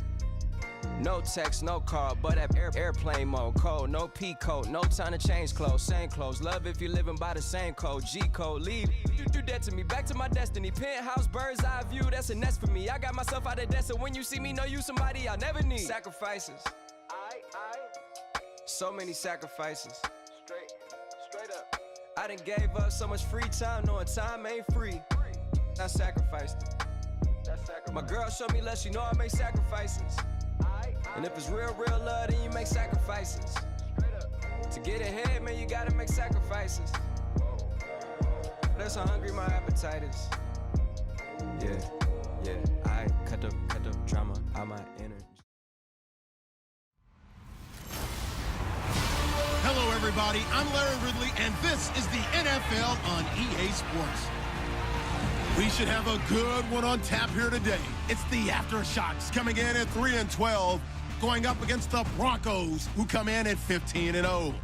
No text, no call, but at airplane mode. Code, no P code, no time to change clothes. Same clothes, love if you're living by the same code. G code, leave, you do that to me. Back to my destiny. Penthouse, bird's eye view, that's a nest for me. I got myself out of debt, so when you see me, know you somebody I'll never need. Sacrifices. So many sacrifices. Straight up. I done gave up so much free time, knowing time ain't free. I sacrificed it. My girl showed me love, she know I make sacrifices. And if it's real love, then you make sacrifices. To get ahead, man, you gotta make sacrifices. That's how hungry my appetite is. Yeah. I cut the drama out my energy. Hello, everybody. I'm Larry Ridley, and this is the NFL on EA Sports. We should have a good one on tap here today. It's the Aftershocks coming in at 3-12, going up against the Broncos, who come in at 15-0.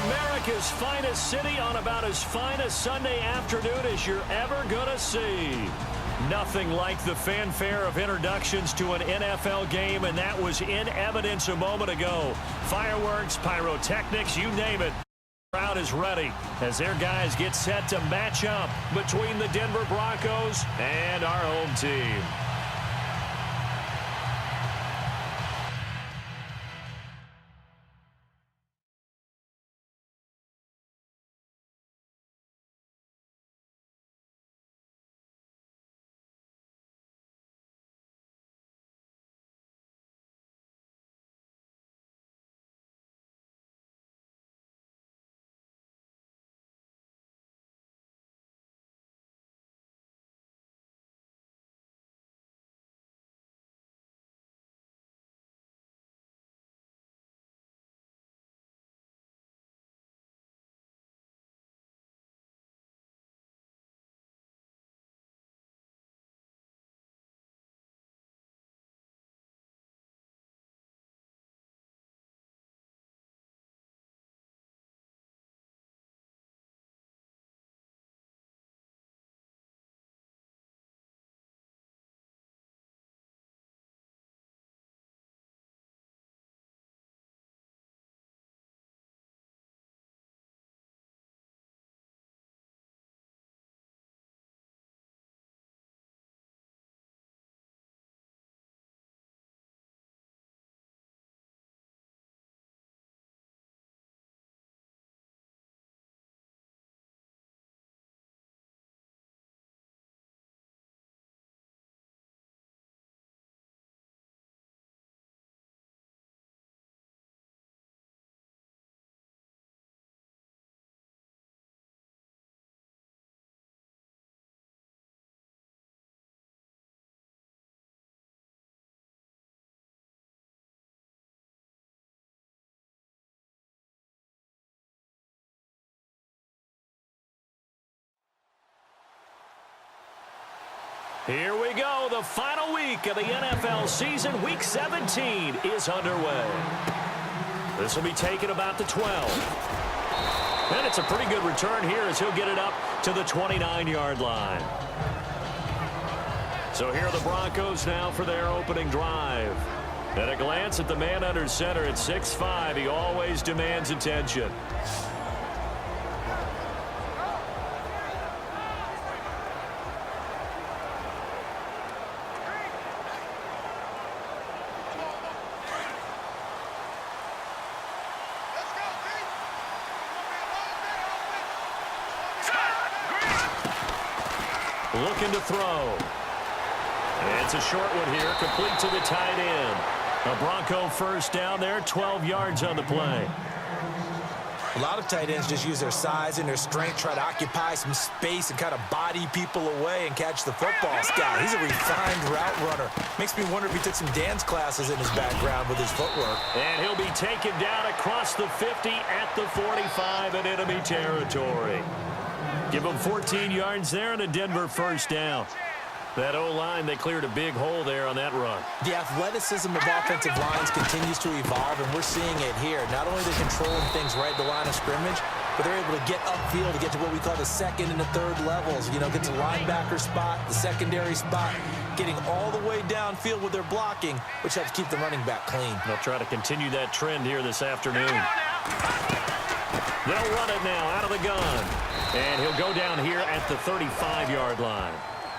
America America's finest city on about as fine a Sunday afternoon as you're ever going to see. Nothing like the fanfare of introductions to an NFL game, and that was in evidence a moment ago. Fireworks, pyrotechnics, you name it. The crowd is ready as their guys get set to match up between the Denver Broncos and our home team. Here we go. The final week of the NFL season. Week 17 is underway. This will be taken about the 12. And it's a pretty good return here as he'll get it up to the 29-yard line. So here are the Broncos now for their opening drive. At a glance at the man under center at 6'5", he always demands attention. Looking to throw. It's a short one here, complete to the tight end. A Bronco first down there, 12 yards on the play. A lot of tight ends just use their size and their strength, try to occupy some space and kind of body people away and catch the football. Scott, he's a refined route runner. Makes me wonder if he took some dance classes in his background with his footwork. And he'll be taken down across the 50 at the 45 in enemy territory. Give him 14 yards there and a Denver first down. That O-line, they cleared a big hole there on that run. The athleticism of offensive lines continues to evolve, and we're seeing it here. Not only are they controlling things right at the line of scrimmage, but they're able to get upfield to get to what we call the second and the third levels. You know, get to linebacker spot, the secondary spot, getting all the way downfield with their blocking, which helps keep the running back clean. They'll try to continue that trend here this afternoon. They'll run it now out of the gun. And he'll go down here at the 35-yard line.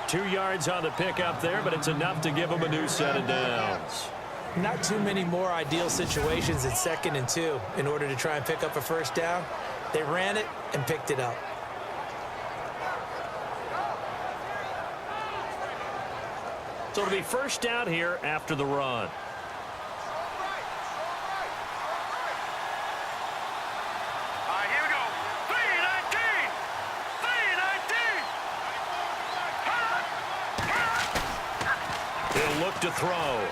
2 yards on the pickup there, but it's enough to give him a new set of downs. Not too many more ideal situations at 2nd and 2 in order to try and pick up a first down. They ran it and picked it up. So it'll be first down here after the run. Look to throw.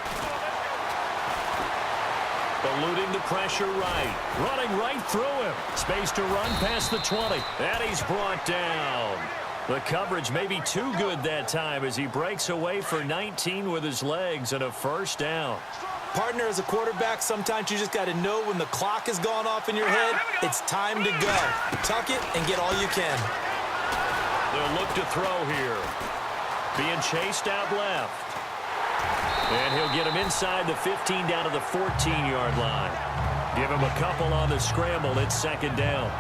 Eluding the pressure right. Running right through him. Space to run past the 20. And he's brought down. The coverage may be too good that time as he breaks away for 19 with his legs and a first down. Partner, as a quarterback, sometimes you just got to know when the clock has gone off in your head, it's time to go. Tuck it and get all you can. They'll look to throw here. Being chased out left. And he'll get him inside the 15 down to the 14-yard line. Give him a couple on the scramble. It's second down.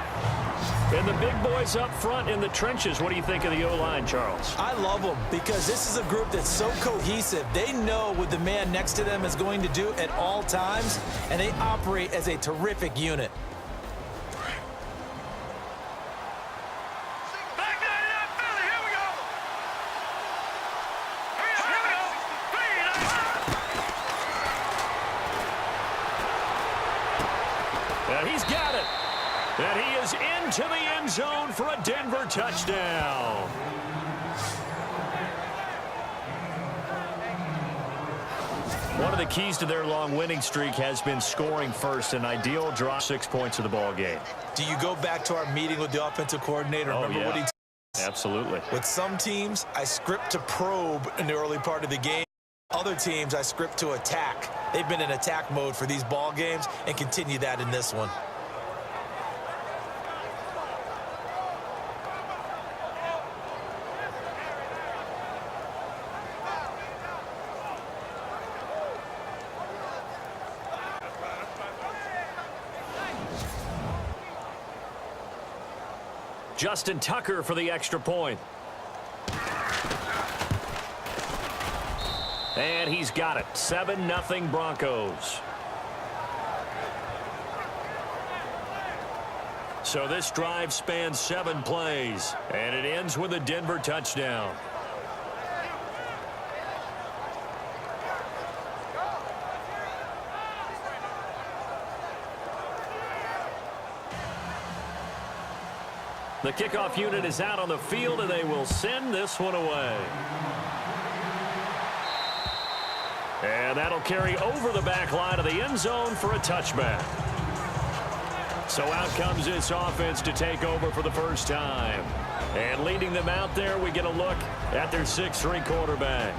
And the big boys up front in the trenches. What do you think of the O-line, Charles? I love them because this is a group that's so cohesive. They know what the man next to them is going to do at all times, and they operate as a terrific unit. He's got it. And he is into the end zone for a Denver touchdown. One of the keys to their long winning streak has been scoring first. An ideal draw, 6 points of the ball game. Do you go back to our meeting with the offensive coordinator? Oh, Remember what he absolutely. With some teams, I script to probe in the early part of the game. Other teams, I script to attack. They've been in attack mode for these ball games and continue that in this one. Justin Tucker for the extra point. And he's got it. 7-0 Broncos. So this drive spans 7 plays, and it ends with a Denver touchdown. The kickoff unit is out on the field, and they will send this one away. And that'll carry over the back line of the end zone for a touchback. So out comes this offense to take over for the first time. And leading them out there, we get a look at their 6'3" quarterback.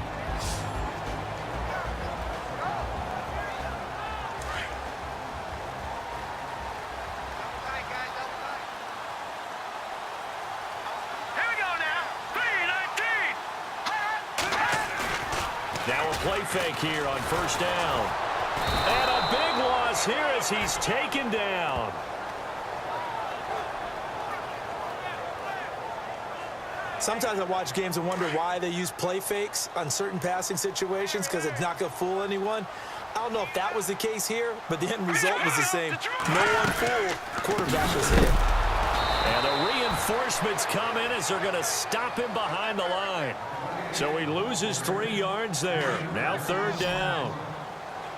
Now a play fake here on first down. And a big loss here as he's taken down. Sometimes I watch games and wonder why they use play fakes on certain passing situations because it's not going to fool anyone. I don't know if that was the case here, but the end result was the same. No one fooled. Quarterback was hit. And the reinforcements come in as they're going to stop him behind the line. So he loses 3 yards there. Now third down.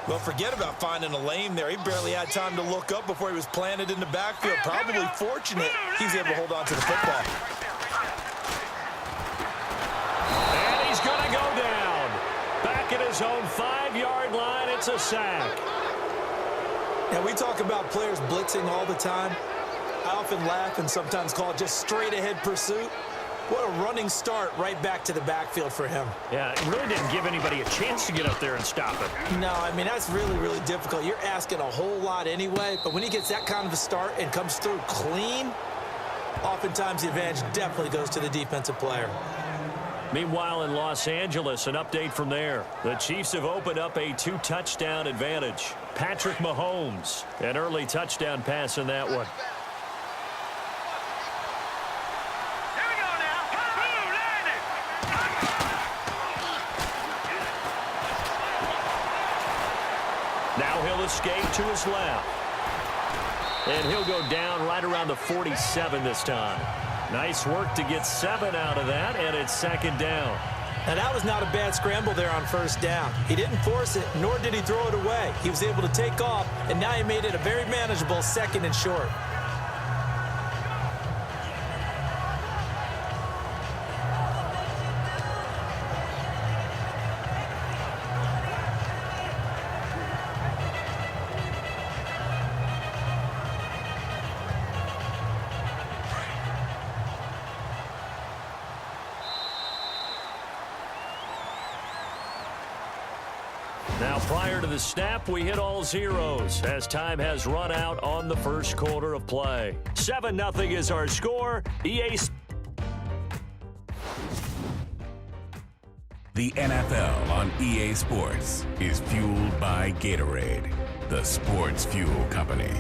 Well, forget about finding a lane there. He barely had time to look up before he was planted in the backfield. Probably fortunate he was able to hold on to the football. And he's going to go down. Back at his own 5-yard line, it's a sack. Now, we talk about players blitzing all the time. I often laugh and sometimes call it just straight-ahead pursuit. What a running start right back to the backfield for him. Yeah, it really didn't give anybody a chance to get up there and stop it. No, I mean, that's really, really difficult. You're asking a whole lot anyway, but when he gets that kind of a start and comes through clean, oftentimes the advantage definitely goes to the defensive player. Meanwhile, in Los Angeles, an update from there. The Chiefs have opened up a 2-touchdown advantage. Patrick Mahomes, an early touchdown pass in that one. Now he'll escape to his left. And he'll go down right around the 47 this time. Nice work to get 7 out of that, and it's second down. Now, that was not a bad scramble there on first down. He didn't force it, nor did he throw it away. He was able to take off, and now he made it a very manageable 2nd and short. Now, prior to the snap, we hit all zeros as time has run out on the first quarter of play. 7-0 is our score. EA. The NFL on EA Sports is fueled by Gatorade, the sports fuel company.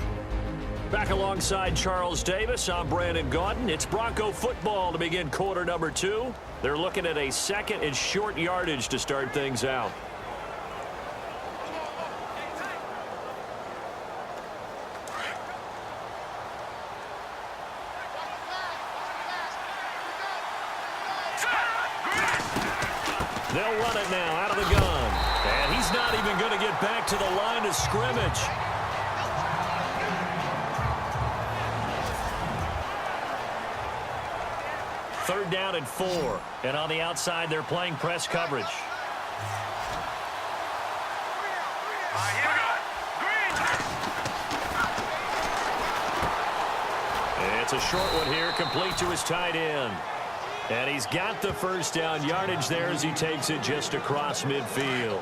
Back alongside Charles Davis, I'm Brandon Gaudin. It's Bronco football to begin quarter number 2. They're looking at a second and short yardage to start things out. They'll run it now out of the gun. And he's not even going to get back to the line of scrimmage. Third down and 4. And on the outside, they're playing press coverage. It's a short one here, complete to his tight end. And he's got the first down yardage there as he takes it just across midfield.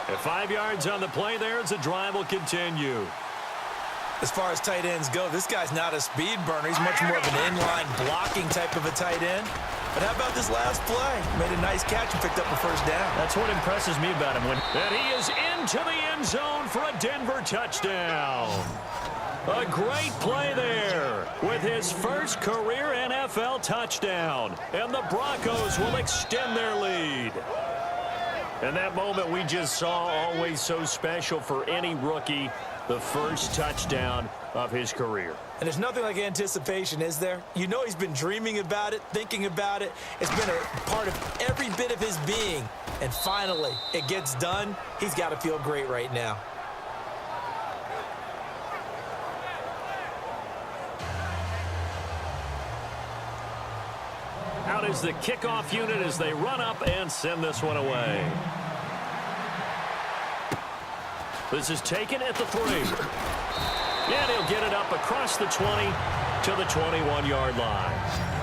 At 5 yards on the play there as the drive will continue. As far as tight ends go, this guy's not a speed burner. He's much more of an inline blocking type of a tight end. But how about this last play? Made a nice catch and picked up a first down. That's what impresses me about him. And he is into the end zone for a Denver touchdown. A great play there with his first career NFL touchdown. And the Broncos will extend their lead. And that moment we just saw, always so special for any rookie, the first touchdown of his career. And there's nothing like anticipation, is there? You know he's been dreaming about it, thinking about it. It's been a part of every bit of his being. And finally, it gets done. He's got to feel great right now. Out is the kickoff unit as they run up and send this one away. This is taken at the 3. And he'll get it up across the 20 to the 21-yard line.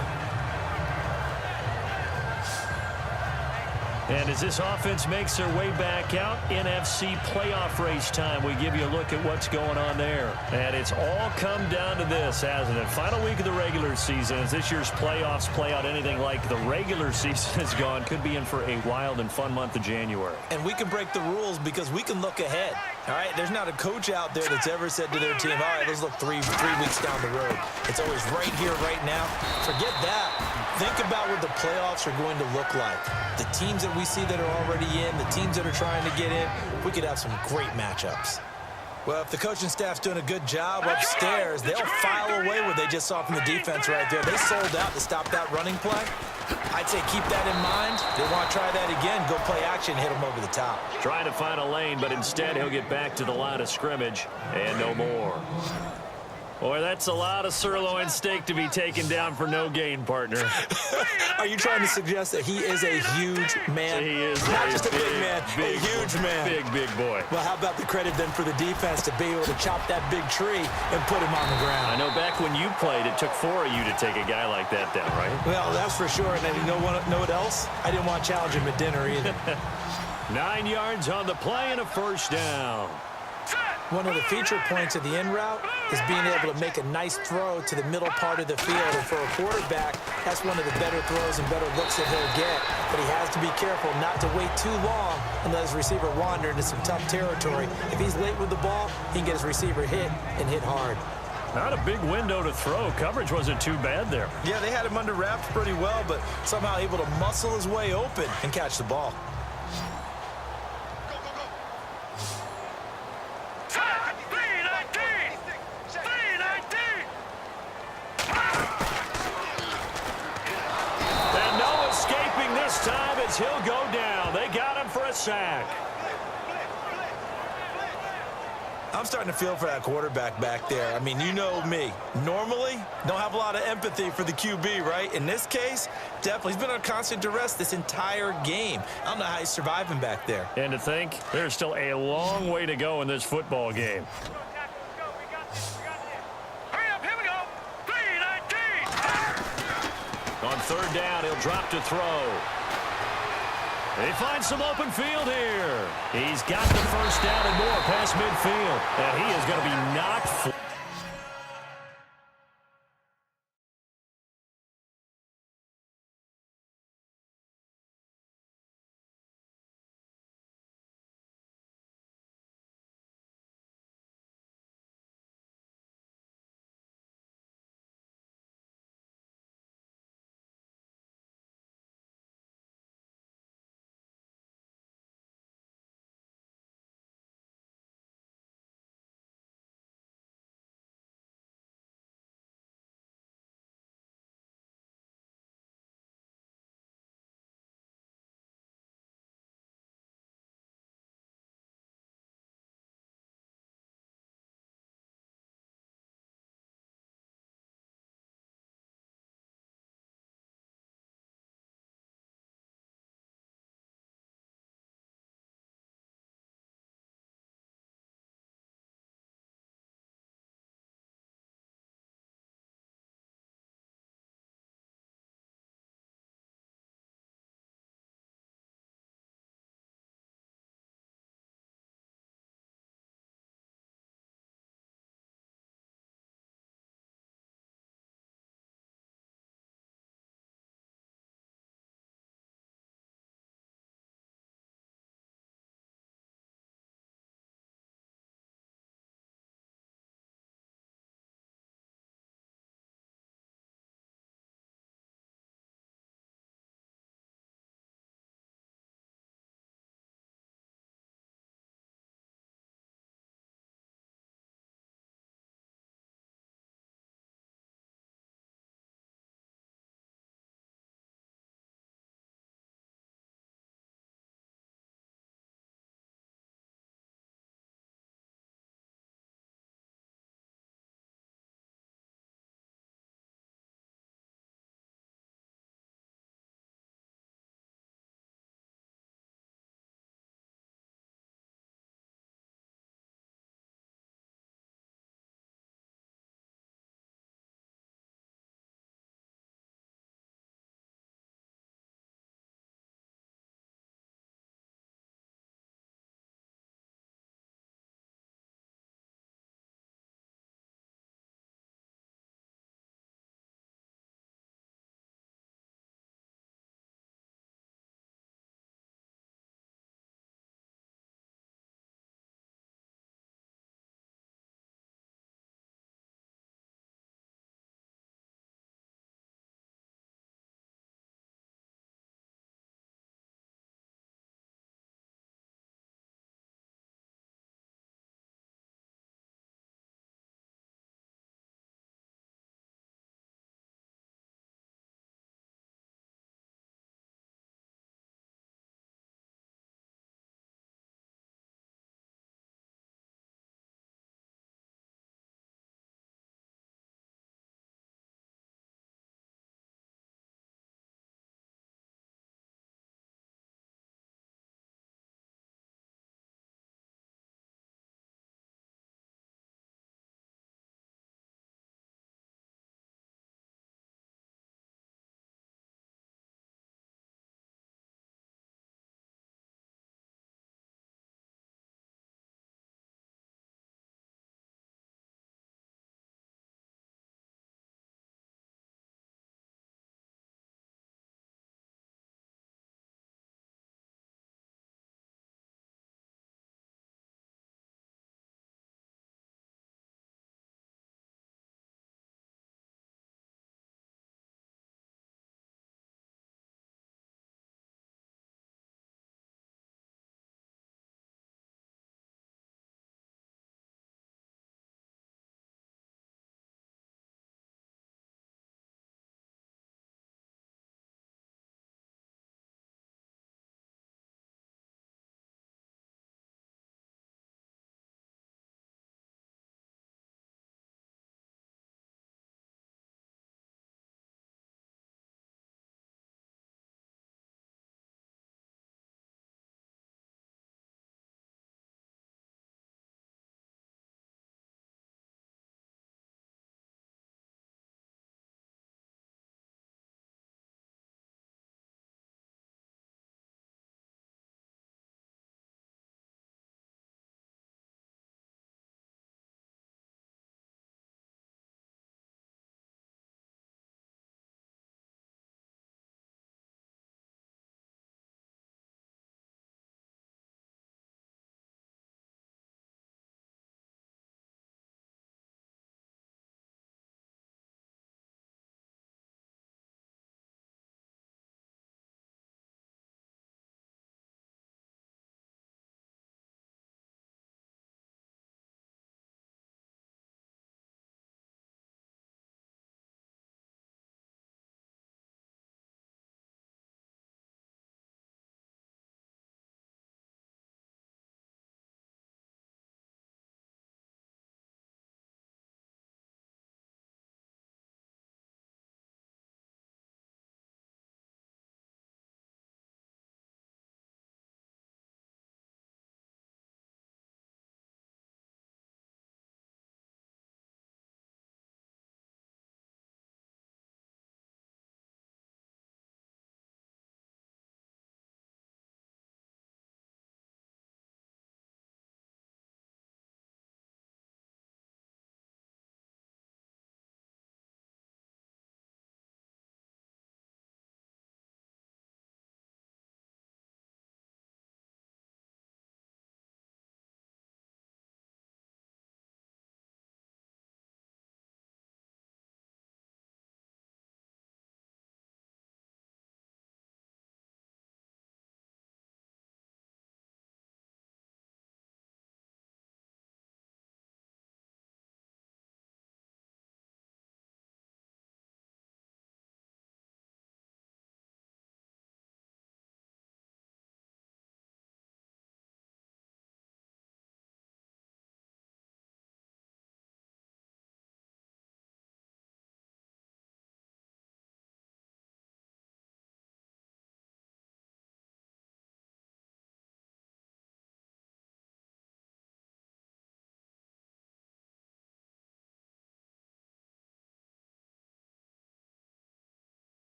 And as this offense makes their way back out, NFC playoff race time, we give you a look at what's going on there. And it's all come down to this, hasn't it? Final week of the regular season, as this year's playoffs play out anything like the regular season has gone, could be in for a wild and fun month of January. And we can break the rules because we can look ahead. All right, there's not a coach out there that's ever said to their team, all right, let's look three weeks down the road. It's always right here, right now. Forget that. Think about what the playoffs are going to look like. The teams that we see that are already in, the teams that are trying to get in, we could have some great matchups. Well, if the coaching staff's doing a good job upstairs, they'll file away what they just saw from the defense right there. They sold out to stop that running play. I'd say keep that in mind. They want to try that again, go play action, hit them over the top. Trying to find a lane, but instead he'll get back to the line of scrimmage and no more. Boy, that's a lot of sirloin steak to be taken down for no gain, partner. Are you trying to suggest that he is a huge man? He is not just a big man, a huge man. Big boy. Well, how about the credit then for the defense to be able to chop that big tree and put him on the ground? I know back when you played, it took 4 of you to take a guy like that down, right? Well, that's for sure. And then you know what else? I didn't want to challenge him at dinner either. 9 yards on the play and a first down. One of the feature points of the in route is being able to make a nice throw to the middle part of the field. And for a quarterback, that's one of the better throws and better looks that he'll get. But he has to be careful not to wait too long and let his receiver wander into some tough territory. If he's late with the ball, he can get his receiver hit and hit hard. Not a big window to throw. Coverage wasn't too bad there. Yeah, they had him under wraps pretty well, but somehow able to muscle his way open and catch the ball. He'll go down. They got him for a sack. I'm starting to feel for that quarterback back there. I mean, you know me. Normally, don't have a lot of empathy for the QB, right? In this case, definitely. He's been on constant duress this entire game. I don't know how he's surviving back there. And to think, there's still a long way to go in this football game. Hurry up, here we go. 3-19. On third down, he'll drop to throw. They find some open field here. He's got the first down and more past midfield. And he is going to be knocked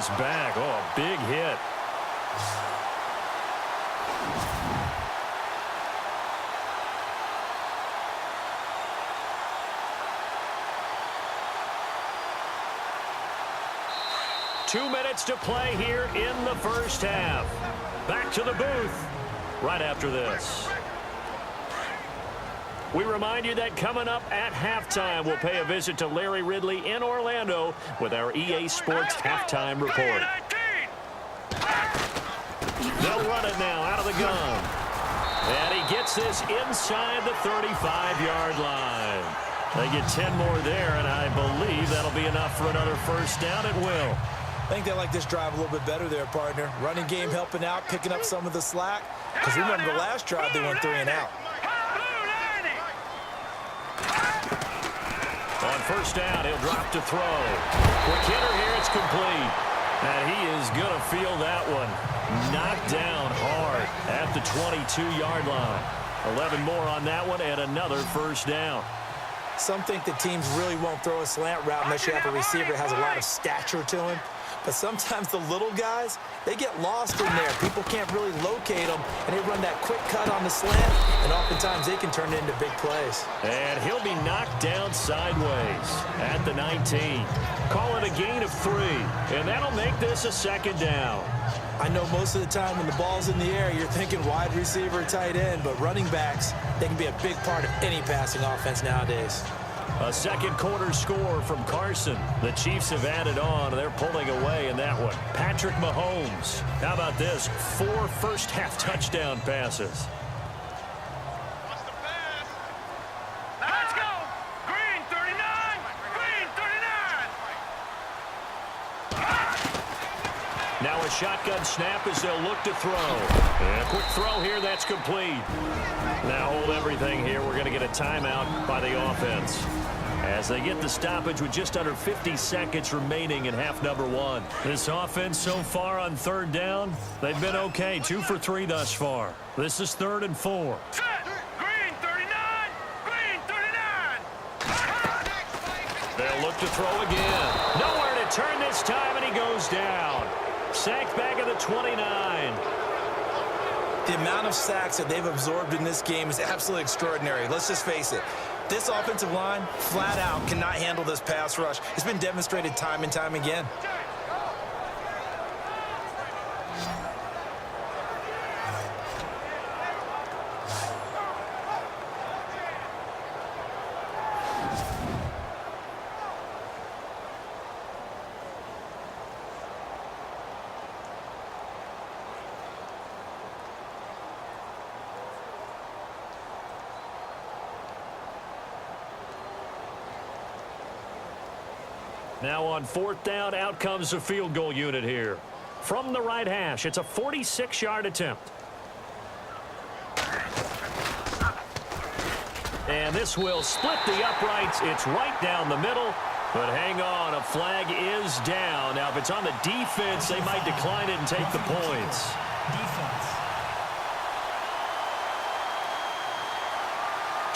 his back. Oh, a big hit. Two minutes to play here in the first half. Back to the booth right after this. We remind you that coming up at halftime, we'll pay a visit to Larry Ridley in Orlando with our EA Sports halftime report. They'll run it now out of the gun. And he gets this inside the 35-yard line. They get 10 more there, and I believe that'll be enough for another first down. It will. I think they like this drive a little bit better there, partner. Running game helping out, picking up some of the slack. Because remember, the last drive they went 3 and out. On first down, he'll drop to throw. Quick hitter here, it's complete. And he is going to feel that one. Knocked down hard at the 22-yard line. 11 more on that one and another first down. Some think that teams really won't throw a slant route unless you have a receiver that has a lot of stature to him. But sometimes the little guys, they get lost in there. People can't really locate them, and they run that quick cut on the slant, and oftentimes they can turn it into big plays. And he'll be knocked down sideways at the 19. Call it a gain of 3, and that'll make this a second down. I know most of the time when the ball's in the air, you're thinking wide receiver, tight end, but running backs, they can be a big part of any passing offense nowadays. A second quarter score from Carson. The Chiefs have added on. They're pulling away in that one. Patrick Mahomes. How about this? 4 first-half touchdown passes. Let's go! Green 39! Green 39! Now a shotgun snap as they'll look to throw. And a quick throw here, that's complete. Now hold everything here. We're going to get a timeout by the offense as they get the stoppage with just under 50 seconds remaining in half number 1. This offense so far on third down, they've been okay. 2 for 3 thus far. This is 3rd and 4. Set! Green 39! Green 39! They'll look to throw again. Nowhere to turn this time, and he goes down. Sacked back at the 29. The amount of sacks that they've absorbed in this game is absolutely extraordinary. Let's just face it. This offensive line, flat out, cannot handle this pass rush. It's been demonstrated time and time again. Now on 4th down, out comes the field goal unit here. From the right hash, it's a 46-yard attempt. And this will split the uprights. It's right down the middle. But hang on, a flag is down. Now, if it's on the defense, they might decline it and take the points.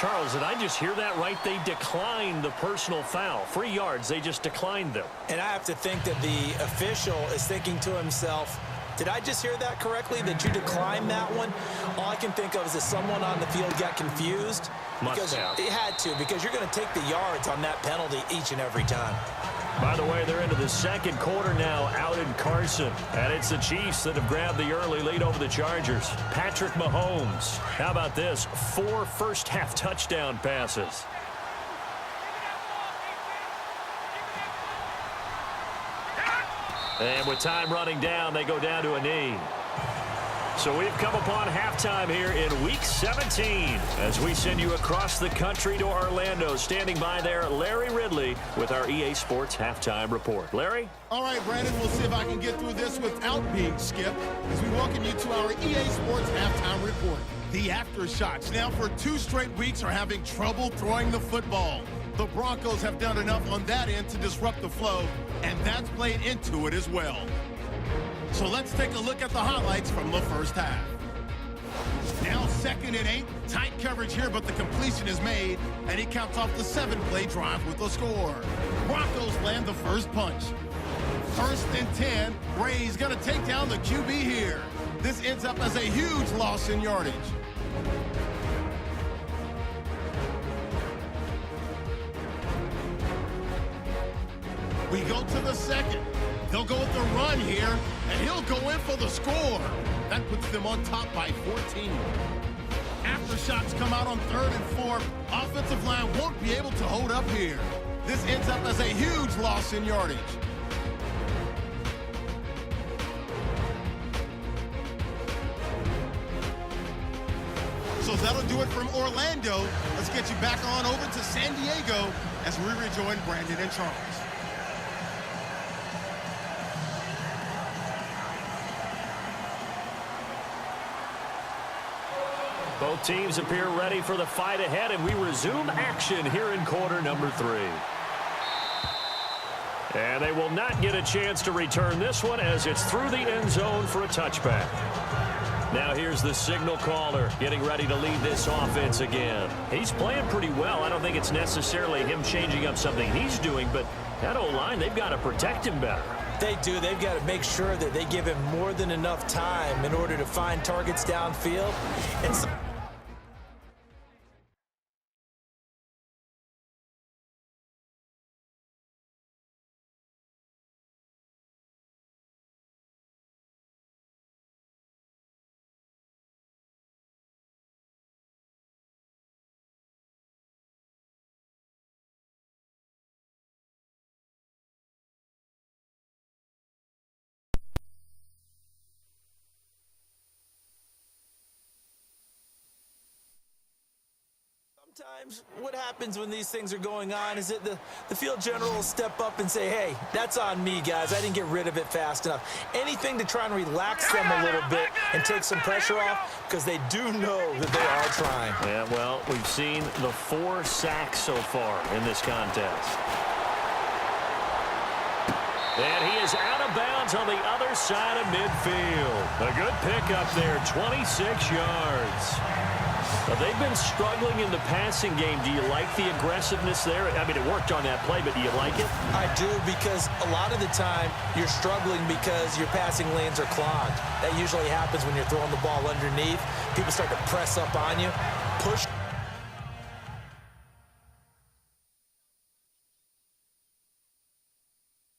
Charles, did I just hear that right? They declined the personal foul. 3 yards, they just declined them. And I have to think that the official is thinking to himself, did I just hear that correctly, that you declined that one? All I can think of is that someone on the field got confused. Must have. It had to, because you're going to take the yards on that penalty each and every time. By the way, they're into the second quarter now out in Carson. And it's the Chiefs that have grabbed the early lead over the Chargers. Patrick Mahomes. How about this? 4 first-half touchdown passes. And with time running down, they go down to a knee. So we've come upon halftime here in Week 17 as we send you across the country to Orlando. Standing by there, Larry Ridley with our EA Sports Halftime Report. Larry? All right, Brandon, we'll see if I can get through this without being skipped as we welcome you to our EA Sports Halftime Report. The aftershocks now for 2 straight weeks are having trouble throwing the football. The Broncos have done enough on that end to disrupt the flow, and that's played into it as well. So let's take a look at the highlights from the first half. Now 2nd and 8. Tight coverage here, but the completion is made, and he counts off the 7-play drive with a score. Broncos land the first punch. 1st and 10. Ray's going to take down the QB here. This ends up as a huge loss in yardage. We go to the second. They'll go with the run here, and he'll go in for the score. That puts them on top by 14. After shots come out on 3rd and 4, offensive line won't be able to hold up here. This ends up as a huge loss in yardage. So that'll do it from Orlando. Let's get you back on over to San Diego as we rejoin Brandon and Charles. Both teams appear ready for the fight ahead, and we resume action here in quarter number 3. And they will not get a chance to return this one as it's through the end zone for a touchback. Now here's the signal caller getting ready to lead this offense again. He's playing pretty well. I don't think it's necessarily him changing up something he's doing, but that O-line, they've got to protect him better. They do. They've got to make sure that they give him more than enough time in order to find targets downfield. And sometimes what happens when these things are going on is that the field general will step up and say, hey, that's on me, guys. I didn't get rid of it fast enough. Anything to try and relax them a little bit and take some pressure off, because they do know that they are trying. Yeah, well, we've seen the 4 sacks so far in this contest. And he is out of bounds on the other side of midfield. A good pickup there, 26 yards. Now, they've been struggling in the passing game. Do you like the aggressiveness there? I mean, it worked on that play, but do you like it? I do, because a lot of the time you're struggling because your passing lanes are clogged. That usually happens when you're throwing the ball underneath. People start to press up on you, push.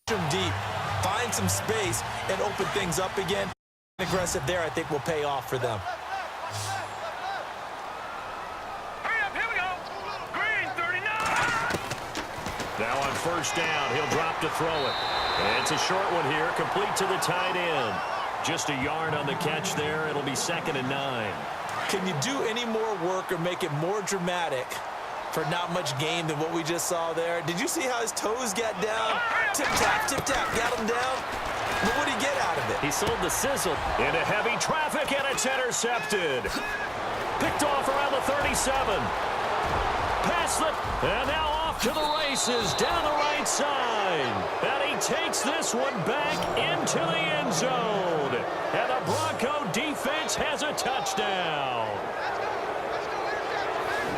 Them deep, find some space, and open things up again. Aggressive there, I think, will pay off for them. Now on 1st down, he'll drop to throw it. And it's a short one here, complete to the tight end. Just a yard on the catch there. It'll be 2nd and 9. Can you do any more work or make it more dramatic for not much gain than what we just saw there? Did you see how his toes got down? Tip-tap, got him down. But what did he get out of it? He sold the sizzle. Into heavy traffic, and it's intercepted. Picked off around the 37. Past the... And now off to the races down the right side. And he takes this one back into the end zone. And the Bronco defense has a touchdown.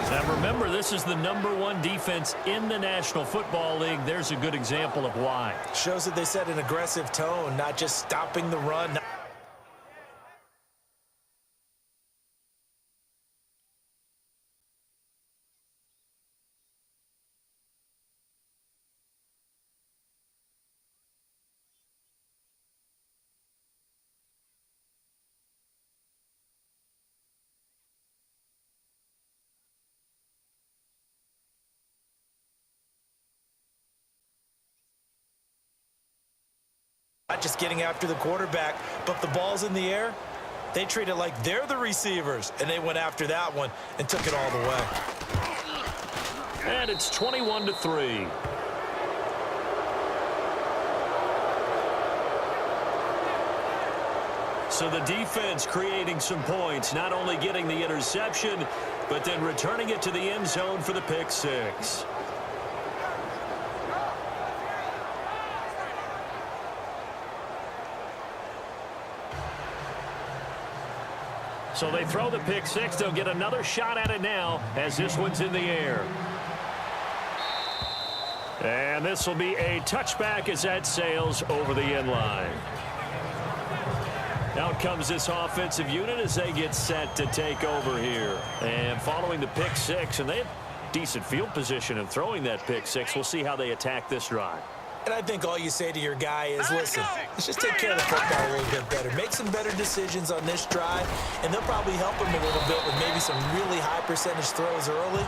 Now remember, this is the #1 defense in the National Football League. There's a good example of why. Shows that they set an aggressive tone, not just stopping the run. Not just getting after the quarterback, but the ball's in the air. They treat it like they're the receivers, and they went after that one and took it all the way. And it's 21-3. So the defense creating some points, not only getting the interception, but then returning it to the end zone for the pick 6. So they throw the pick 6. They'll get another shot at it now as this one's in the air. And this will be a touchback as that sails over the end line. Out comes this offensive unit as they get set to take over here. And following the pick six, and they have decent field position in throwing that pick six. We'll see how they attack this drive. And I think all you say to your guy is, listen, let's just take care of the football a little bit better. Make some better decisions on this drive, and they'll probably help him a little bit with maybe some really high percentage throws early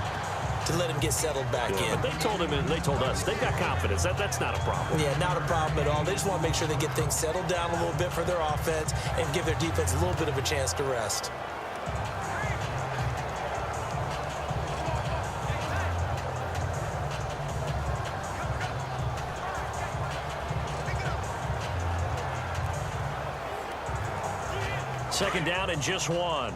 to let him get settled back in. But they told him and they told us they've got confidence. That's not a problem. Yeah, not a problem at all. They just want to make sure they get things settled down a little bit for their offense and give their defense a little bit of a chance to rest. Second down and just one.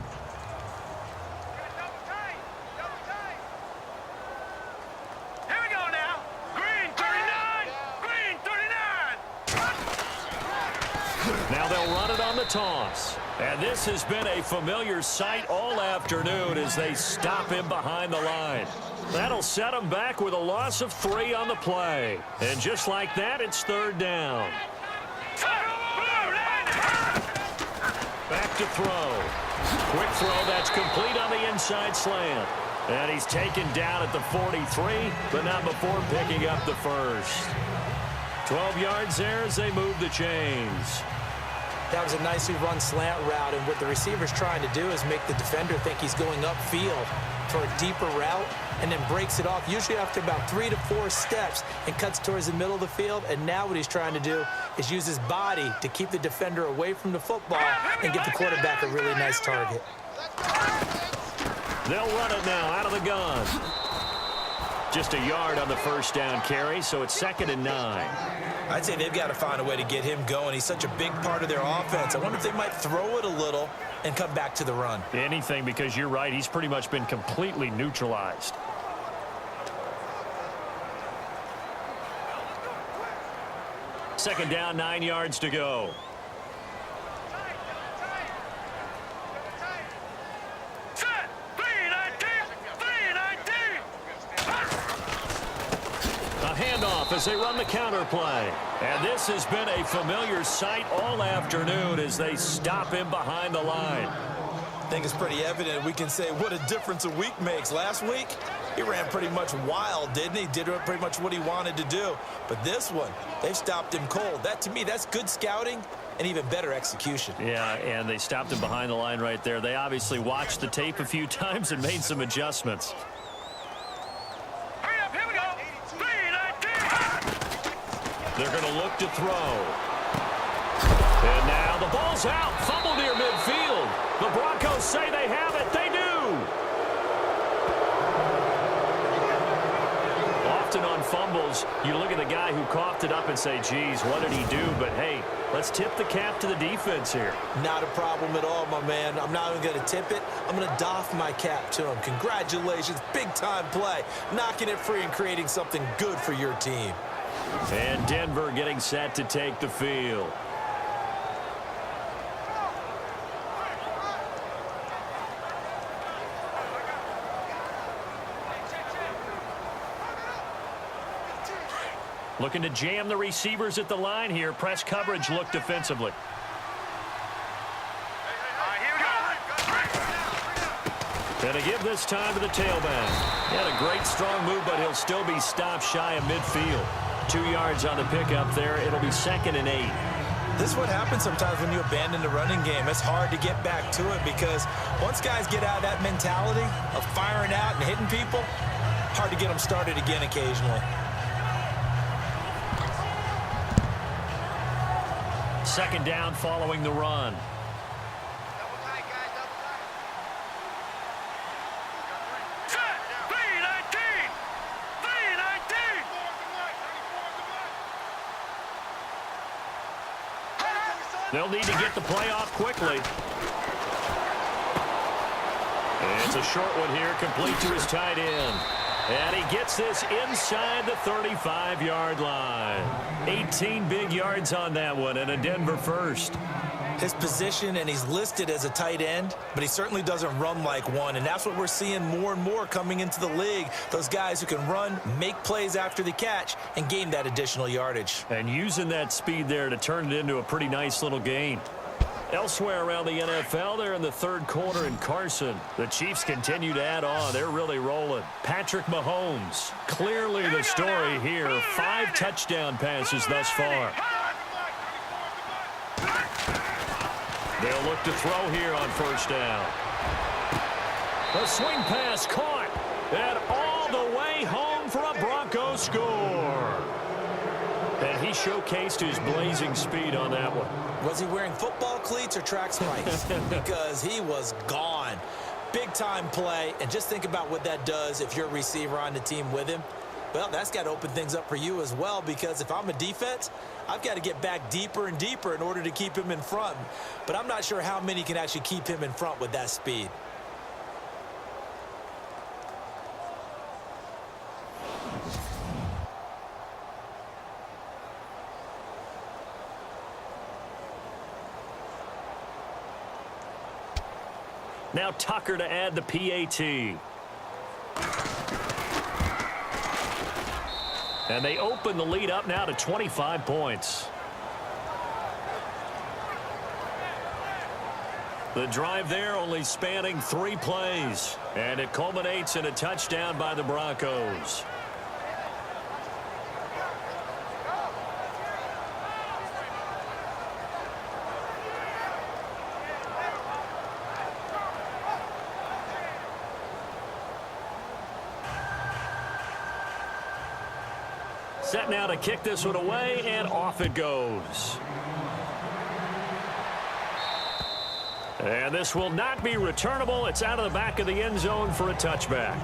Here we go now. Green 39. Green 39. Now they'll run it on the toss. And this has been a familiar sight all afternoon as they stop him behind the line. That'll set him back with a loss of 3 on the play. And just like that, it's third down. Back to throw. Quick throw that's complete on the inside slant. And he's taken down at the 43, but not before picking up the first. 12 yards there as they move the chains. That was a nicely run slant route, and what the receiver's trying to do is make the defender think he's going upfield for a deeper route and then breaks it off, usually after about 3 to 4 steps, and cuts towards the middle of the field. And now what he's trying to do is use his body to keep the defender away from the football and give the quarterback a really nice target. They'll run it now out of the gun. Just a yard on the first down carry, so it's 2nd and 9. I'd say they've got to find a way to get him going. He's such a big part of their offense. I wonder if they might throw it a little and come back to the run. Anything, because you're right, he's pretty much been completely neutralized. Second down, 9 yards to go. Set. 319. 319. A handoff as they run the counter play. And this has been a familiar sight all afternoon as they stop him behind the line. I think it's pretty evident. We can say what a difference a week makes. Last week, he ran pretty much wild, didn't he? Did pretty much what he wanted to do. But this one, they've stopped him cold. That, to me, that's good scouting and even better execution. Yeah, and they stopped him behind the line right there. They obviously watched the tape a few times and made some adjustments. Hurry up. Here we go. 319. They're going to look to throw. And now the ball's out. Fumble near midfield. The Broncos say they have it. They do. Often on fumbles, you look at the guy who coughed it up and say, geez, what did he do? But, hey, let's tip the cap to the defense here. Not a problem at all, my man. I'm not even going to tip it. I'm going to doff my cap to him. Congratulations. Big-time play. Knocking it free and creating something good for your team. And Denver getting set to take the field. Looking to jam the receivers at the line here. Press coverage look defensively. And a give this time to the tailback. He had a great strong move, but he'll still be stopped shy of midfield. 2 yards on the pickup there. It'll be 2nd and 8. This is what happens sometimes when you abandon the running game. It's hard to get back to it because once guys get out of that mentality of firing out and hitting people, hard to get them started again occasionally. Second down following the run. Set. 319. 319. They'll need to get the play off quickly. And it's a short one here, complete to his tight end. And he gets this inside the 35-yard line. 18 big yards on that one, and a Denver first. his position, and he's listed as a tight end, but he certainly doesn't run like one, and that's what we're seeing more and more coming into the league. Those guys who can run, make plays after the catch, and gain that additional yardage. And using that speed there to turn it into a pretty nice little gain. Elsewhere around the NFL, they're in the third quarter in Carson. The Chiefs continue to add on. They're really rolling. Patrick Mahomes, clearly the story here. 5 touchdown passes thus far. They'll look to throw here on first down. A swing pass caught. And all the way home for a Broncos score. And he showcased his blazing speed on that one. Was he wearing football cleats or track spikes? Because he was gone. Big-time play, and just think about what that does if you're a receiver on the team with him. Well, that's got to open things up for you as well, because if I'm a defense, I've got to get back deeper and deeper in order to keep him in front. But I'm not sure how many can actually keep him in front with that speed. Now Tucker to add the PAT. And they open the lead up now to 25 points. The drive there only spanning 3 plays. And it culminates in a touchdown by the Broncos. Set now to kick this one away, and off it goes. And this will not be returnable. It's out of the back of the end zone for a touchback.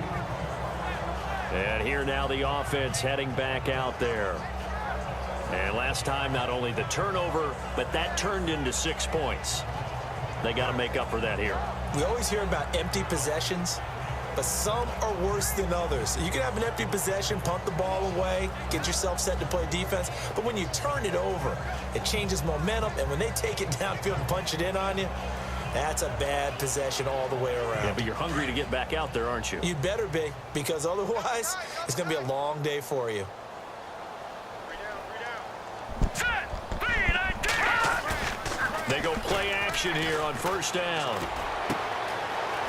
And here now the offense heading back out there. And last time, not only the turnover, but that turned into 6 points. They got to make up for that here. We always hear about empty possessions, but some are worse than others. You can have an empty possession, punt the ball away, get yourself set to play defense, but when you turn it over, it changes momentum, and when they take it downfield and punch it in on you, that's a bad possession all the way around. Yeah, but you're hungry to get back out there, aren't you? You'd better be, because otherwise, it's going to be a long day for you. They go play action here on first down.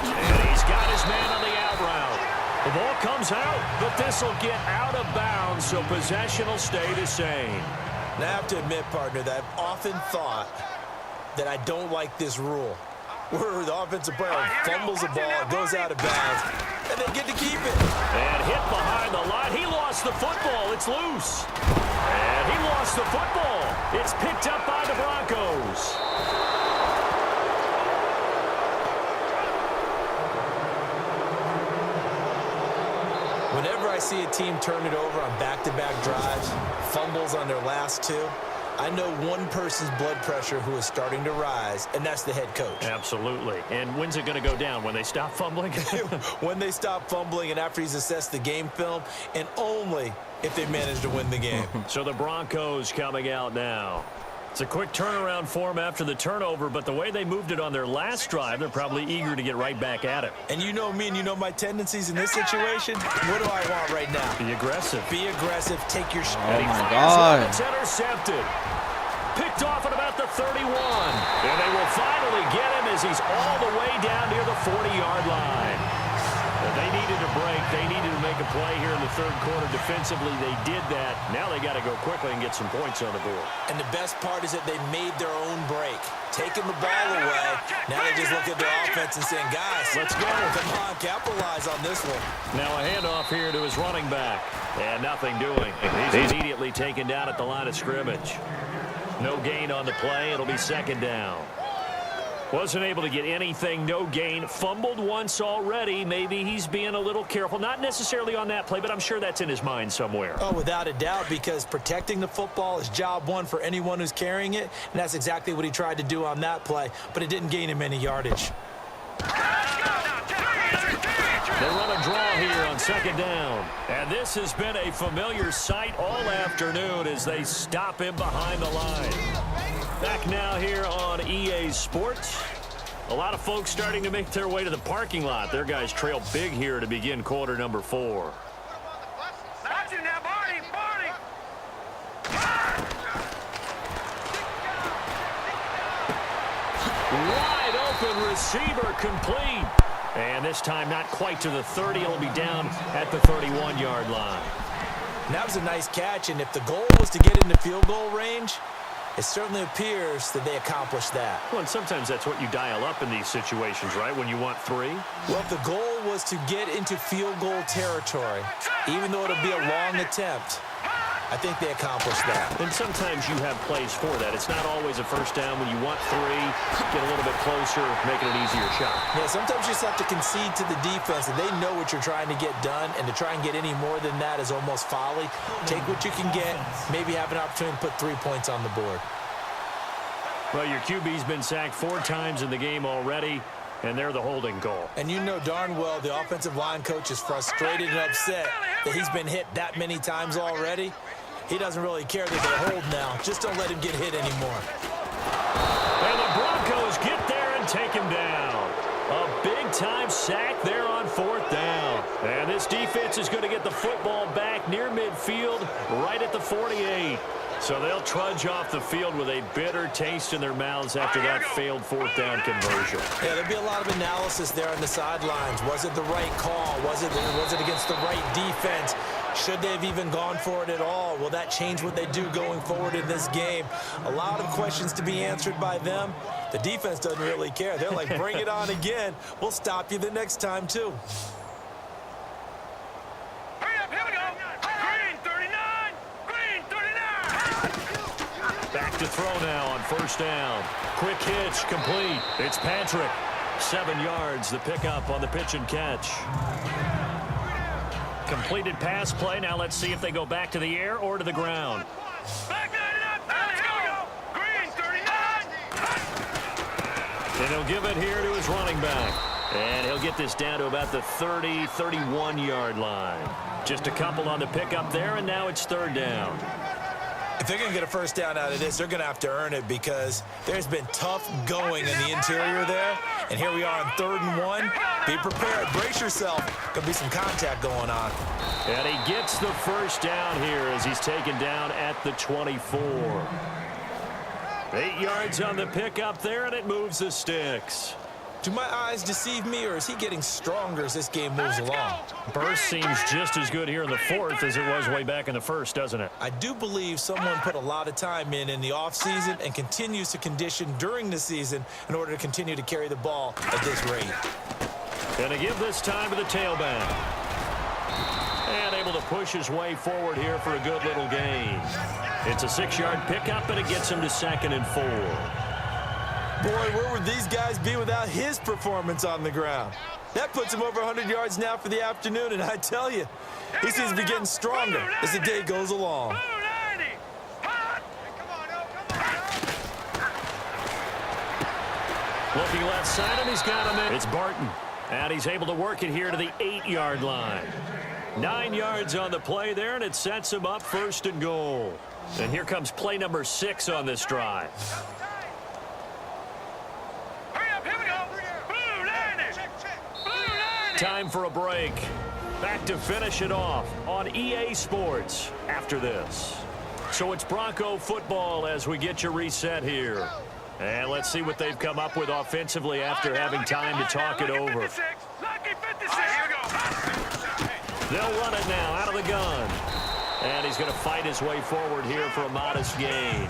And he's got his man on the out route. The ball comes out, but this will get out of bounds, so possession will stay the same. Now, I have to admit, partner, that I've often thought that I don't like this rule, where the offensive player fumbles the ball, goes out of bounds, and they get to keep it. And hit behind the line. He lost the football. It's loose. And he lost the football. It's picked up by the Broncos. Whenever I see a team turn it over on back-to-back drives, fumbles on their last 2, I know one person's blood pressure who is starting to rise, and that's the head coach. Absolutely. And when's it going to go down? When they stop fumbling? When they stop fumbling and after he's assessed the game film, and only if they manage to win the game. So the Broncos coming out now. It's a quick turnaround for them after the turnover, but the way they moved it on their last drive, they're probably eager to get right back at it. And you know me and you know my tendencies in this situation. What do I want right now? Be aggressive. Be aggressive. Take your shot. Oh, my God. It's intercepted. Picked off at about the 31. And they will finally get him as he's all the way down near the 40-yard line. And they needed a break. They needed to make a play here in the third quarter. Defensively, they did that. Now they got to go quickly and get some points on the board. And the best part is that they made their own break. Taking the ball away. Now they just look at their offense and saying, guys, let's go. Come on, capitalize on this one. Now a handoff here to his running back. And nothing doing. He's immediately taken down at the line of scrimmage. No gain on the play. It'll be second down. Wasn't able to get anything, no gain. Fumbled once already. Maybe he's being a little careful. Not necessarily on that play, but I'm sure that's in his mind somewhere. Oh, without a doubt, because protecting the football is job one for anyone who's carrying it, and that's exactly what he tried to do on that play, but it didn't gain him any yardage. They run a draw here on second down. And this has been a familiar sight all afternoon as they stop him behind the line. Back now here on EA Sports. A lot of folks starting to make their way to the parking lot. Their guys trail big here to begin quarter number 4. Got you now, Barney! Barney! Wide open receiver complete. And this time not quite to the 30. It'll be down at the 31-yard line. And that was a nice catch, and if the goal was to get into field goal range, it certainly appears that they accomplished that. Well, and sometimes that's what you dial up in these situations, right, when you want 3? Well, if the goal was to get into field goal territory, even though it'll be a long attempt, I think they accomplished that. And sometimes you have plays for that. It's not always a first down. When you want 3, get a little bit closer, making an easier shot. Yeah, sometimes you just have to concede to the defense, and they know what you're trying to get done, and to try and get any more than that is almost folly. Take what you can get, maybe have an opportunity to put 3 points on the board. Well, your QB's been sacked 4 times in the game already, and they're the holding call. And you know darn well the offensive line coach is frustrated and upset that he's been hit that many times already. He doesn't really care that they hold now. Just don't let him get hit anymore. And the Broncos get there and take him down. A big-time sack there on 4th down. And this defense is going to get the football back near midfield, right at the 48. So they'll trudge off the field with a bitter taste in their mouths after that failed 4th down conversion. Yeah, there'll be a lot of analysis there on the sidelines. Was it the right call? Was it against the right defense? Should they have even gone for it at all? Will that change what they do going forward in this game? A lot of questions to be answered by them. The defense doesn't really care. They're like, bring it on again. We'll stop you the next time, too. Hurry up, here we go! Green 39! Green 39! Back to throw now on 1st down. Quick hitch, complete. It's Patrick. 7 yards, the pickup on the pitch and catch. Completed pass play. Now let's see if they go back to the air or to the ground. Back that up! Let's go! Green 39! And he'll give it here to his running back. And he'll get this down to about the 30, 31-yard line. Just a couple on the pickup there, and now it's 3rd down. If they're going to get a first down out of this, they're going to have to earn it because there's been tough going in the interior there. And here we are on 3rd and 1. Be prepared. Brace yourself. Going to be some contact going on. And he gets the first down here as he's taken down at the 24. 8 yards on the pickup there, and it moves the sticks. Do my eyes deceive me, or is he getting stronger as this game moves along? Burst seems just as good here in the 4th as it was way back in the 1st, doesn't it? I do believe someone put a lot of time in the offseason and continues to condition during the season in order to continue to carry the ball at this rate. Going to give this time to the tailback. And able to push his way forward here for a good little gain. It's a 6-yard pickup, and it gets him to 2nd and 4. Boy, where would these guys be without his performance on the ground? That puts him over 100 yards now for the afternoon, and I tell you, he seems to be getting stronger as the day goes along. Looking left side, and he's got him in. It's Barton, and he's able to work it here to the 8-yard line. 9 yards on the play there, and it sets him up 1st and goal. And here comes play number 6 on this drive. Time for a break. Back to finish it off on EA Sports after this. So it's Bronco football as we get you reset here. And let's see what they've come up with offensively after having time to talk it over. They'll run it now out of the gun. And he's going to fight his way forward here for a modest gain.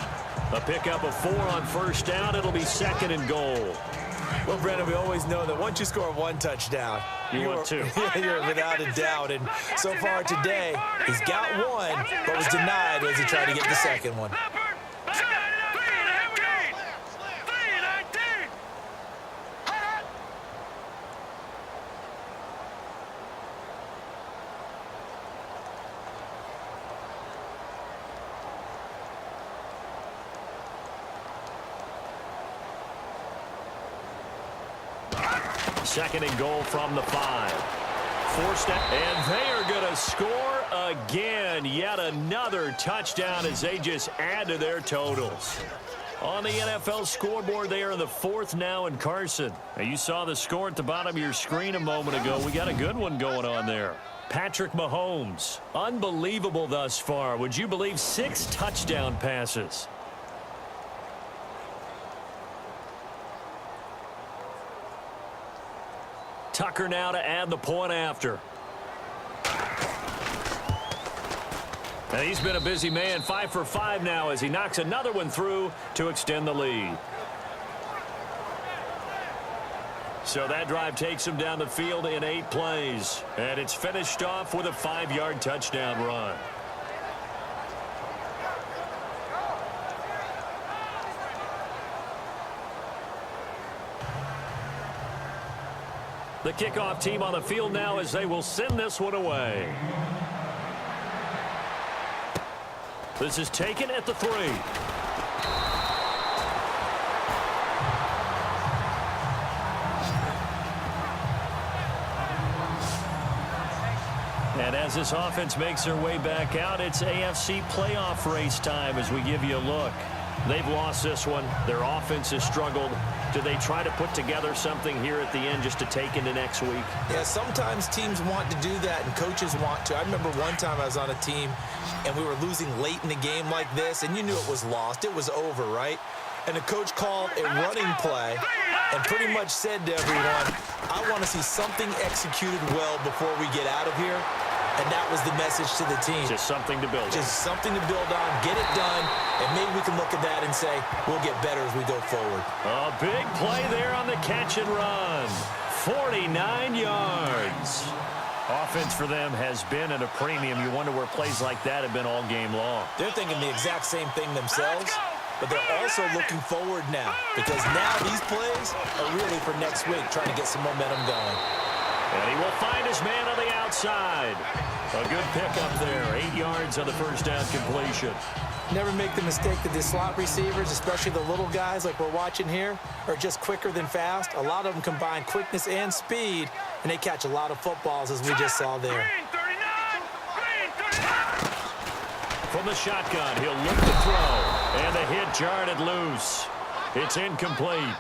A pickup of 4 on 1st down. It'll be 2nd and goal. Well, Brandon, we always know that once you score 1 touchdown, you're 2. You're without a doubt. And so far today, he's got 1, but was denied as he tried to get the 2nd one. Second and goal from the 5. Forced it, and they are going to score again. Yet another touchdown as they just add to their totals. On the NFL scoreboard there in the fourth now in Carson. Now you saw the score at the bottom of your screen a moment ago. We got a good one going on there. Patrick Mahomes, unbelievable thus far. Would you believe 6 touchdown passes? Tucker now to add the point after. And he's been a busy man, 5 for 5 now as he knocks another one through to extend the lead. So that drive takes him down the field in 8 plays. And it's finished off with a 5-yard touchdown run. The kickoff team on the field now as they will send this one away. This is taken at the 3. And as this offense makes their way back out, it's AFC playoff race time as we give you a look. They've lost this one. Their offense has struggled. Do they try to put together something here at the end just to take into next week? Yeah, sometimes teams want to do that and coaches want to. I remember one time I was on a team and we were losing late in the game like this, and you knew it was lost. It was over, right? And the coach called a running play and pretty much said to everyone, I want to see something executed well before we get out of here. And that was the message to the team. Just something to build on. Just something to build on, get it done, and maybe we can look at that and say, we'll get better as we go forward. A big play there on the catch and run. 49 yards. Offense for them has been at a premium. You wonder where plays like that have been all game long. They're thinking the exact same thing themselves, but they're also looking forward now because now these plays are really for next week, trying to get some momentum going. And he will find his man on the outside. A good pickup there. 8 yards on the first down completion. Never make the mistake that the slot receivers, especially the little guys like we're watching here, are just quicker than fast. A lot of them combine quickness and speed, and they catch a lot of footballs, as we just saw there. From the shotgun, he'll look to throw. And the hit jarred loose. It's incomplete.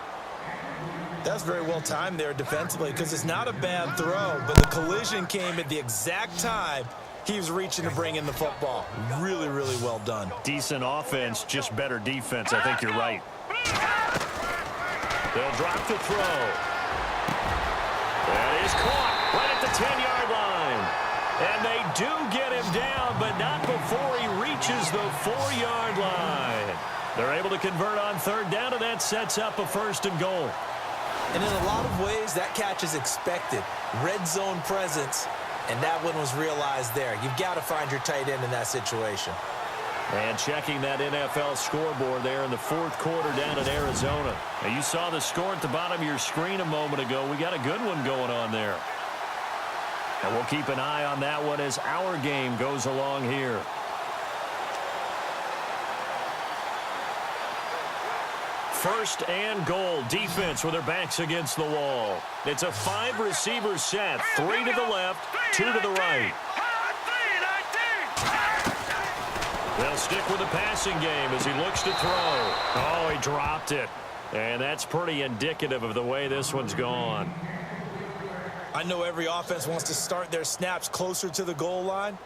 That's very well timed there defensively because it's not a bad throw, but the collision came at the exact time he was reaching to bring in the football. Really, really well done. Decent offense, just better defense. I think you're right. They'll drop the throw. That is caught right at the 10-yard line. And they do get him down, but not before he reaches the 4-yard line. They're able to convert on third down, and that sets up a 1st and goal. And in a lot of ways, that catch is expected. Red zone presence, and that one was realized there. You've got to find your tight end in that situation. And checking that NFL scoreboard there in the 4th quarter down in Arizona. Now, you saw the score at the bottom of your screen a moment ago. We got a good one going on there. And we'll keep an eye on that one as our game goes along here. First and goal. Defense with their backs against the wall. It's a 5-receiver set. 3 to the left, 2 to the right. They'll stick with the passing game as he looks to throw. Oh, he dropped it. And that's pretty indicative of the way this one's gone. I know every offense wants to start their snaps closer to the goal line,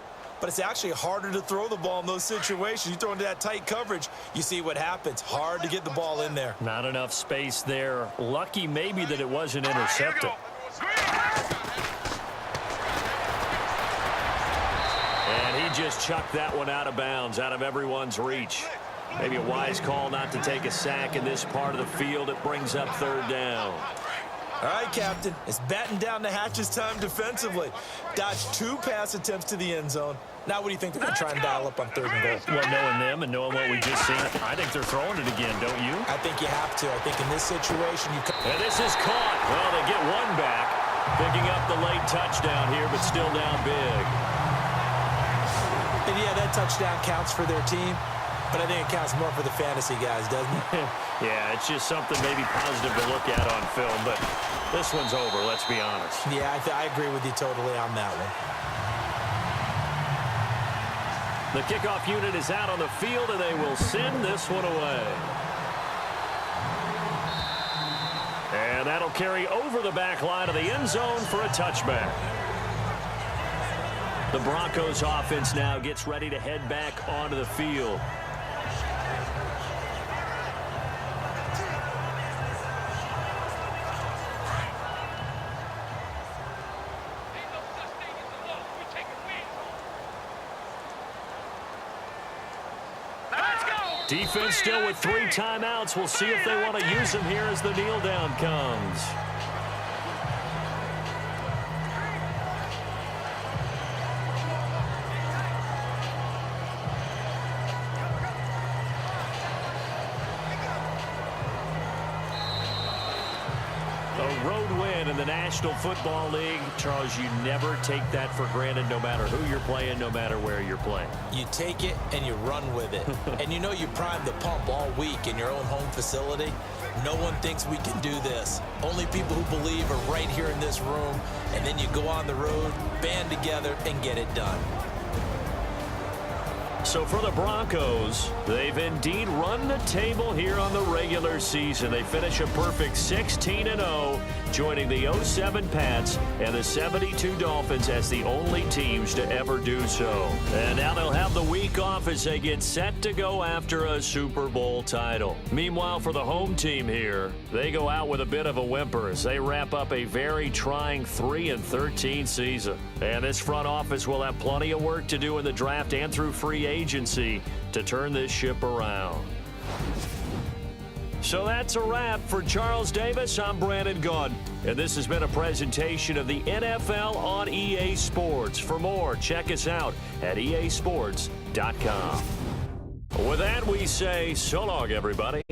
but it's actually harder to throw the ball in those situations. You throw into that tight coverage, you see what happens. Hard to get the ball in there. Not enough space there. Lucky maybe that it wasn't intercepted. And he just chucked that one out of bounds, out of everyone's reach. Maybe a wise call not to take a sack in this part of the field. It brings up third down. All right, Captain, it's batten down the hatches time defensively. Dodged 2 pass attempts to the end zone. Now what do you think they're going to try and dial up on 3rd and goal? Well, knowing them and knowing what we just seen, I think they're throwing it again, don't you? I think you have to. I think in this situation you... And this is caught. Well, they get one back. Picking up the late touchdown here, but still down big. And yeah, that touchdown counts for their team. But I think it counts more for the fantasy guys, doesn't it? Yeah, it's just something maybe positive to look at on film, but this one's over, let's be honest. Yeah, I agree with you totally on that one. The kickoff unit is out on the field, and they will send this one away. That'll carry over the back line of the end zone for a touchback. The Broncos offense now gets ready to head back onto the field. Defense still with 3 timeouts. We'll see if they want to use them here as the kneel down comes. A road win in the National Football League. Charles, you never take that for granted no matter who you're playing, no matter where you're playing. You take it and you run with it. And you know you primed the pump all week in your own home facility. No one thinks we can do this. Only people who believe are right here in this room. And then you go on the road, band together, and get it done. So for the Broncos, they've indeed run the table here on the regular season. They finish a perfect 16-0, joining the 07 Pats and the 72 Dolphins as the only teams to ever do so. And now they'll have the week off as they get set to go after a Super Bowl title. Meanwhile, for the home team here, they go out with a bit of a whimper as they wrap up a very trying 3-13 season. And this front office will have plenty of work to do in the draft and through free agency to turn this ship around. So that's a wrap. For Charles Davis, I'm Brandon Gaudin, and this has been a presentation of the NFL on EA Sports. For more, check us out at easports.com. With that, we say so long, everybody.